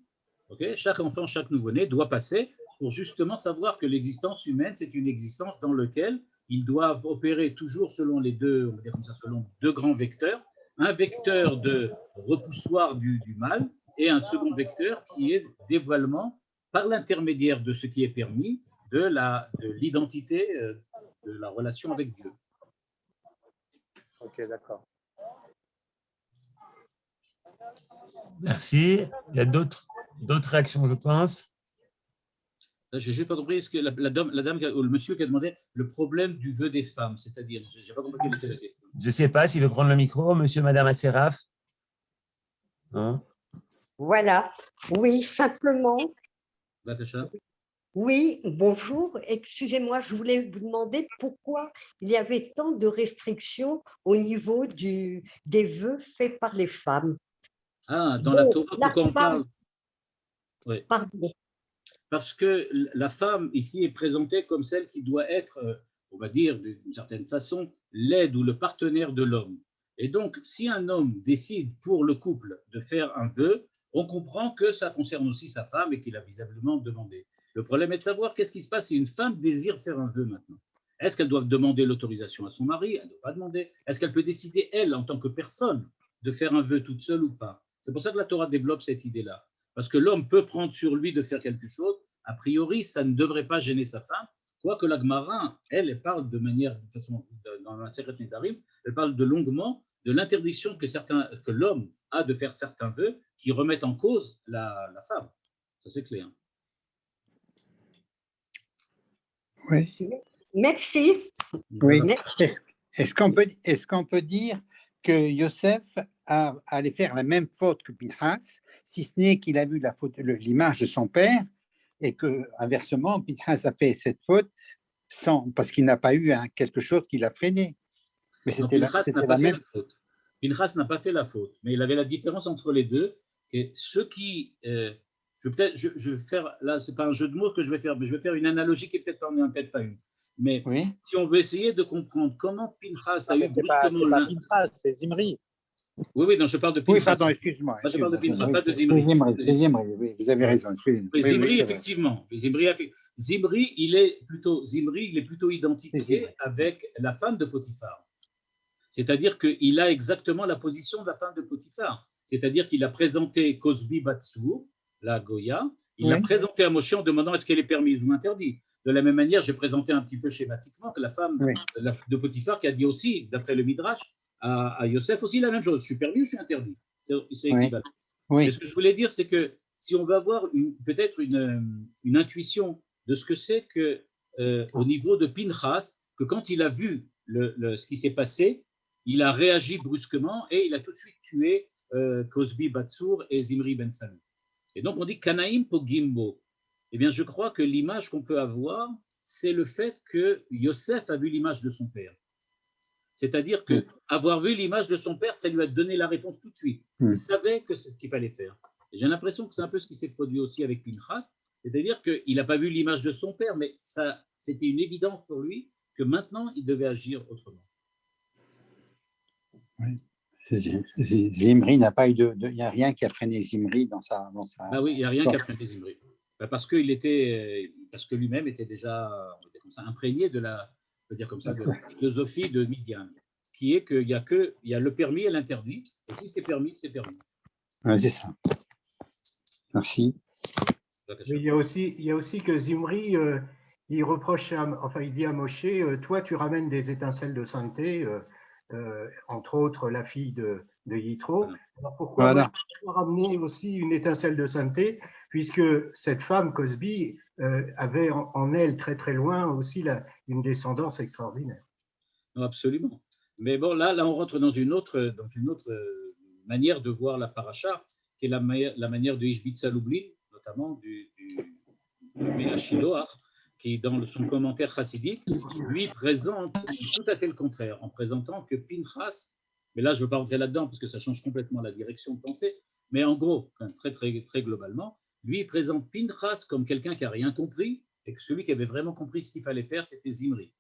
chaque enfant, chaque nouveau-né doit passer pour justement savoir que l'existence humaine, c'est une existence dans laquelle ils doivent opérer toujours selon les deux, on va dire comme ça, selon deux grands vecteurs, un vecteur de repoussoir du mal et un second vecteur qui est dévoilement par l'intermédiaire de ce qui est permis de l'identité, de la relation avec Dieu. Ok, d'accord. Merci. Il y a d'autres réactions, je pense. Je n'ai juste pas compris ce que la dame ou le monsieur qui a demandé le problème du vœu des femmes, c'est-à-dire, je n'ai pas compris quelle était la question. Je ne sais pas s'il veut prendre le micro, monsieur, madame Asseraf. Non. Voilà. Oui, simplement. Natacha. Oui, bonjour. Excusez-moi, je voulais vous demander pourquoi il y avait tant de restrictions au niveau des vœux faits par les femmes. Ah, dans la Torah, pourquoi on parle? Oui. Pardon. Parce que la femme ici est présentée comme celle qui doit être, on va dire d'une certaine façon, l'aide ou le partenaire de l'homme. Et donc, si un homme décide pour le couple de faire un vœu, on comprend que ça concerne aussi sa femme et qu'il a visiblement demandé. Le problème est de savoir qu'est-ce qui se passe si une femme désire faire un vœu maintenant. Est-ce qu'elle doit demander l'autorisation à son mari? Elle ne doit pas demander. Est-ce qu'elle peut décider, elle, en tant que personne, de faire un vœu toute seule ou pas? C'est pour ça que la Torah développe cette idée-là. Parce que l'homme peut prendre sur lui de faire quelque chose. A priori, ça ne devrait pas gêner sa femme. Quoique la Gemara, elle parle de manière, de façon, dans la Secret Nedarim, elle parle de longuement de l'interdiction que l'homme a de faire certains vœux qui remettent en cause la femme. Ça, c'est clair. Oui. Merci. Oui. Est-ce qu'on peut dire que Yosef allait faire la même faute que Pinchas, si ce n'est qu'il a vu l'image de son père, et que inversement, Pinchas a fait cette faute parce qu'il n'a pas eu quelque chose qui l'a freiné. Mais c'était la même faute. Pinchas n'a pas fait la faute, mais il avait la différence entre les deux. Et ceux qui, je vais faire, là, c'est pas un jeu de mots que je vais faire, mais je vais faire une analogie qui est peut-être pas une. Mais oui. Si on veut essayer de comprendre comment Pinchas a eu brusquement là. C'est pas Pinchas, c'est Zimri. Oui, non, je parle de Pinchas. Oui, pardon, excuse-moi. Je parle de Pinchas, pas de Zimri. Oui, vous avez raison. Zimri, effectivement. Zimri, il est plutôt identifié avec la femme de Potiphar. C'est-à-dire qu'il a exactement la position de la femme de Potiphar. C'est-à-dire qu'il a présenté Cosbi Batsou, la Goya, il l'a présenté à Moshe en demandant est-ce qu'elle est permise ou interdite. De la même manière, j'ai présenté un petit peu schématiquement que la femme de Potiphar qui a dit aussi, d'après le Midrash, à Yosef aussi la même chose. Je suis permis ou je suis interdit? C'est équivalent. Oui. Et ce que je voulais dire, c'est que si on veut avoir peut-être une intuition de ce que c'est que au niveau de Pinchas, que quand il a vu ce qui s'est passé, il a réagi brusquement et il a tout de suite tué Cosbi Batsour et Zimri Ben Salou. Et donc on dit Kanaïm Pogimbo. Eh bien, je crois que l'image qu'on peut avoir, c'est le fait que Yosef a vu l'image de son père. C'est-à-dire que avoir vu l'image de son père, ça lui a donné la réponse tout de suite. Il savait que c'est ce qu'il fallait faire. Et j'ai l'impression que c'est un peu ce qui s'est produit aussi avec Pinchas, c'est-à-dire qu'il n'a pas vu l'image de son père, mais ça, c'était une évidence pour lui que maintenant, il devait agir autrement. Oui. Zimri n'a pas eu il n'y a rien qui a freiné Zimri dans sa. Ah oui, il n'y a rien qui a freiné Zimri. Parce que lui-même était déjà, on va dire comme ça, imprégné de la philosophie de Midian, qui est qu'il y a le permis et l'interdit, et si c'est permis, c'est permis. Oui, c'est ça. Merci. Mais il y a aussi que Zimri, il reproche, il dit à Moshe, toi tu ramènes des étincelles de sainteté, entre autres la fille de Yitro. Alors pourquoi ramener aussi une étincelle de sainteté, puisque cette femme, Cosbi, avait en elle très très loin aussi une descendance extraordinaire. Non, absolument. Mais bon, là on rentre dans une autre manière de voir la paracha, qui est la manière de Ishbitza Lublin, notamment du Me'ashiloach, qui, dans son commentaire chassidique, lui présente tout à fait le contraire, en présentant que Pinchas, mais là je ne veux pas rentrer là-dedans parce que ça change complètement la direction de pensée, mais en gros, très, très, très globalement, lui il présente Pinchas comme quelqu'un qui n'a rien compris, et que celui qui avait vraiment compris ce qu'il fallait faire, c'était Zimri.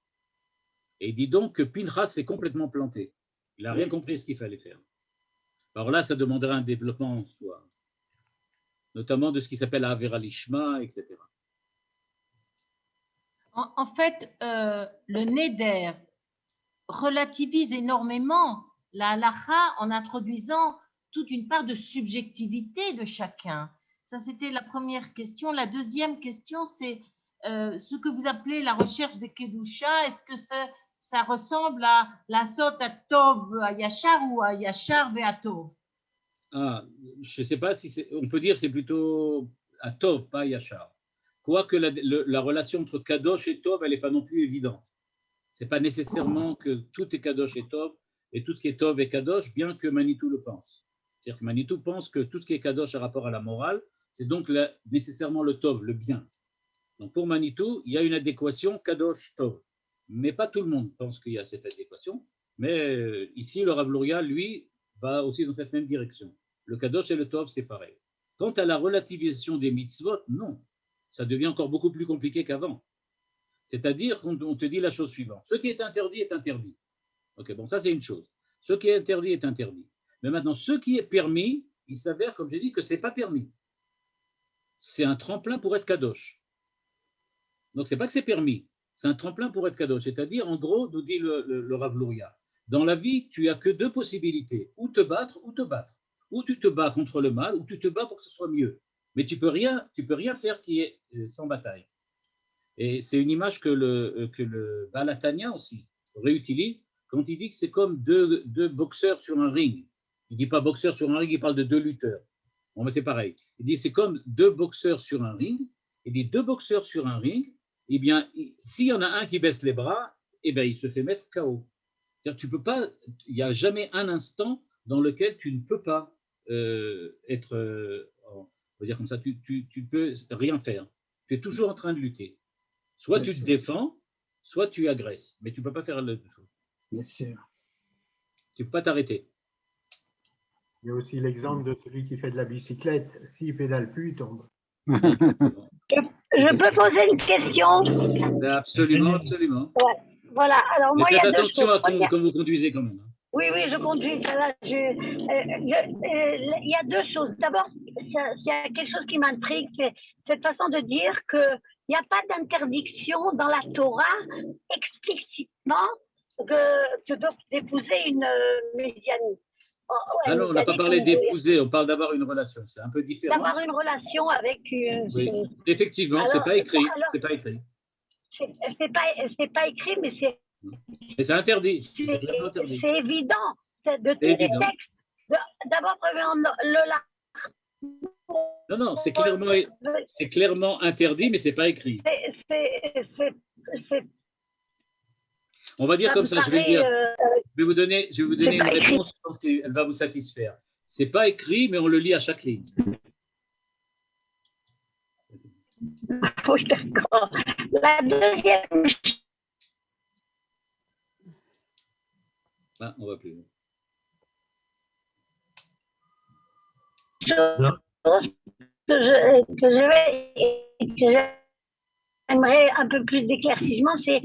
Et il dit donc que Pinchas s'est complètement planté. Il n'a rien compris ce qu'il fallait faire. Alors là, ça demanderait un développement en soi, notamment de ce qui s'appelle Avera Lishma, etc. En fait, le Neder relativise énormément la halakha en introduisant toute une part de subjectivité de chacun. Ça, c'était la première question. La deuxième question, c'est ce que vous appelez la recherche de Kedusha. Est-ce que ça ressemble à la sorte à Tov, à Yachar ou à Yachar et à Tov? Je ne sais pas si on peut dire c'est plutôt à Tov, pas à Yachar. Quoique la relation entre Kadosh et Tov, elle n'est pas non plus évidente. Ce n'est pas nécessairement que tout est Kadosh et Tov, et tout ce qui est Tov est Kadosh, bien que Manitou le pense. C'est-à-dire que Manitou pense que tout ce qui est Kadosh a rapport à la morale, c'est donc nécessairement le Tov, le bien. Donc pour Manitou, il y a une adéquation Kadosh-Tov. Mais pas tout le monde pense qu'il y a cette adéquation. Mais ici, le Rav Luria, lui, va aussi dans cette même direction. Le Kadosh et le Tov, c'est pareil. Quant à la relativisation des mitzvot, non. Ça devient encore beaucoup plus compliqué qu'avant. C'est-à-dire qu'on te dit la chose suivante. Ce qui est interdit est interdit. Ok, bon, ça c'est une chose. Ce qui est interdit est interdit. Mais maintenant, ce qui est permis, il s'avère, comme j'ai dit, que ce n'est pas permis. C'est un tremplin pour être kadosh. Donc, ce n'est pas que c'est permis. C'est un tremplin pour être kadosh. C'est-à-dire, en gros, nous dit le Rav Luria, dans la vie, tu n'as que deux possibilités. Ou te battre, ou te battre. Ou tu te bats contre le mal, ou tu te bats pour que ce soit mieux. Mais tu peux rien faire qui est sans bataille. Et c'est une image que le Baal HaTanya aussi réutilise quand il dit que c'est comme deux boxeurs sur un ring. Il ne dit pas boxeur sur un ring, il parle de deux lutteurs. Bon, mais c'est pareil. Il dit c'est comme deux boxeurs sur un ring. Il dit deux boxeurs sur un ring. Eh bien, s'il y en a un qui baisse les bras, eh bien, il se fait mettre KO. C'est-à-dire, tu peux pas. Il n'y a jamais un instant dans lequel tu ne peux pas être. On va dire comme ça, tu peux rien faire. Tu es toujours en train de lutter. Soit tu te défends, soit tu agresses. Mais tu ne peux pas faire les deux choses. Bien sûr. Tu ne peux pas t'arrêter. Il y a aussi l'exemple de celui qui fait de la bicyclette. S'il pédale plus, il tombe. Je peux poser une question? Absolument, absolument. Ouais. Voilà. Alors, moi, il y a deux choses. Attention à quand vous conduisez quand même. Oui, je conduis. Il y a deux choses. D'abord, il y a quelque chose qui m'intrigue, c'est cette façon de dire qu'il n'y a pas d'interdiction dans la Torah explicitement d'épouser une médianite. Ah non, on n'a pas parlé d'épouser, on parle d'avoir une relation. C'est un peu différent. D'avoir une relation avec une... Oui, effectivement, ce n'est pas écrit. C'est pas écrit. C'est pas écrit, mais c'est... Mais c'est interdit. C'est évident. De tous les textes. D'abord, premièrement, Non, non, c'est clairement interdit, mais ce n'est pas écrit. On va dire comme ça, je vais vous donner une réponse, je pense qu'elle va vous satisfaire. Ce n'est pas écrit, mais on le lit à chaque ligne. Oui, d'accord. La deuxième. Ah, on va plus loin. Que j'aimerais un peu plus d'éclaircissement, c'est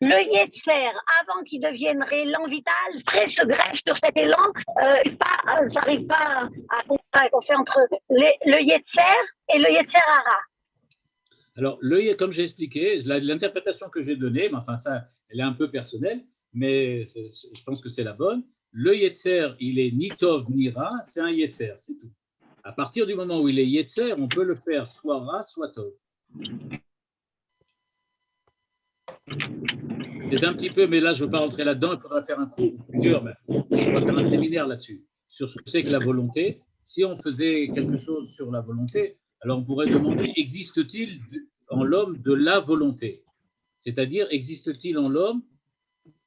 le Yetzer, avant qu'il devienne élan vital, se greffe sur cet élan, ça n'arrive pas à comprendre qu'on fait entre le Yetzer et le Yetzer Hara. Alors, comme j'ai expliqué, l'interprétation que j'ai donnée, mais enfin ça, elle est un peu personnelle, mais je pense que c'est la bonne. Le Yetzer, il est ni Tov ni Ra, c'est un Yetzer, c'est tout. À partir du moment où il est Yetzer, on peut le faire soit Ra, soit Tov. C'est un petit peu, mais là, je ne veux pas rentrer là-dedans, il faudra faire un cours, plusieurs, mais on va faire un séminaire là-dessus, sur ce que c'est que la volonté. Si on faisait quelque chose sur la volonté, alors on pourrait demander, existe-t-il en l'homme de la volonté? C'est-à-dire, existe-t-il en l'homme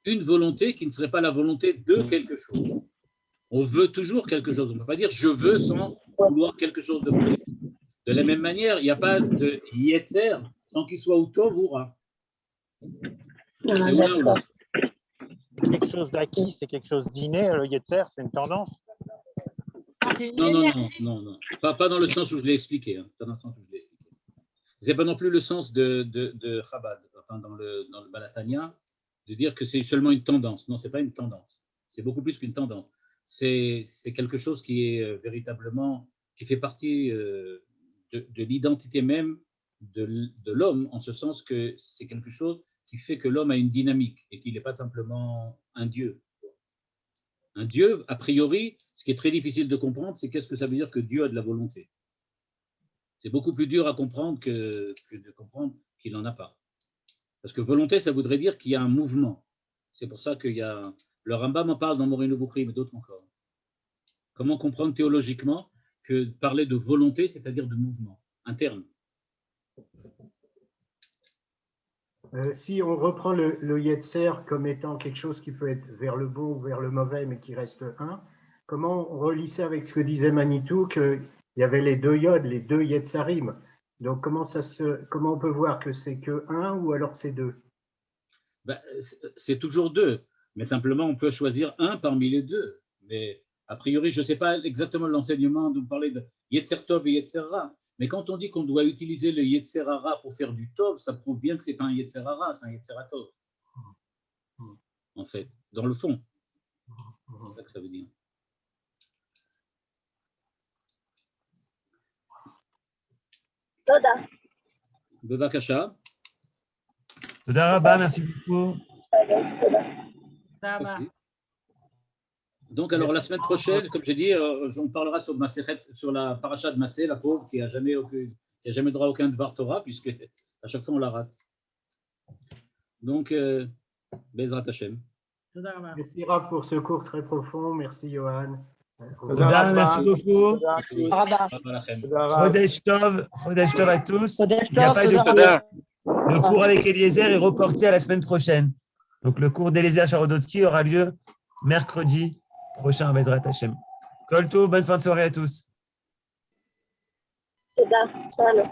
une volonté qui ne serait pas la volonté de quelque chose? On veut toujours quelque chose, on ne peut pas dire je veux sans vouloir quelque chose de précis. De la même manière, il n'y a pas de Yetzer sans qu'il soit ou Tov ou Ra. C'est l'un ou l'autre. Quelque chose d'acquis, c'est quelque chose d'inné. Le Yetzer, c'est une tendance. Non. Pas dans le sens où je l'ai expliqué. Hein. Pas dans le sens où je l'ai expliqué. C'est pas non plus le sens de Chabad, enfin dans le Balatania, de dire que c'est seulement une tendance. Non, c'est pas une tendance. C'est beaucoup plus qu'une tendance. C'est quelque chose qui est véritablement, qui fait partie de l'identité même de l'homme, en ce sens que c'est quelque chose qui fait que l'homme a une dynamique et qu'il n'est pas simplement un dieu. Un dieu, a priori, ce qui est très difficile de comprendre, c'est qu'est-ce que ça veut dire que Dieu a de la volonté. C'est beaucoup plus dur à comprendre que de comprendre qu'il n'en a pas. Parce que volonté, ça voudrait dire qu'il y a un mouvement. C'est pour ça qu'il y a... Le Rambam en parle dans Moreno Boukhri, mais d'autres encore. Comment comprendre théologiquement que parler de volonté, c'est-à-dire de mouvement interne? Si on reprend le Yetzer comme étant quelque chose qui peut être vers le beau ou vers le mauvais, mais qui reste un, comment on relie ça avec ce que disait Manitou, qu'il y avait les deux Yod, les deux Yetzarim? Donc, comment on peut voir que c'est que un ou alors c'est deux? C'est toujours deux, mais simplement on peut choisir un parmi les deux. Mais a priori, je ne sais pas exactement l'enseignement dont vous parlez de Yetzer Tov et Yetzer Ra. Mais quand on dit qu'on doit utiliser le Yetzer Hara pour faire du Tov, ça prouve bien que ce n'est pas un Yetzer Hara, c'est un Yetzer Tov. En fait, dans le fond. C'est ça que ça veut dire. Toda. Bevakasha. Toda Rabba, merci beaucoup. Donc, alors, la semaine prochaine, comme j'ai dit, on parlera sur la paracha de Massé, la pauvre, qui n'a jamais droit à aucun Dvar Torah, puisque à chaque fois, on la rate. Donc, Bezrat Hashem. Merci Rav pour ce cours très profond. Merci Johan. Merci beaucoup. Chodesh Tov à tous. Il n'y a pas de cours. Le cours avec Eliezer est reporté à la semaine prochaine. Donc, le cours d'Eliezer Charodotsky aura lieu mercredi prochain à Bezrat Hashem. Kol Tov, bonne fin de soirée à tous. Salut.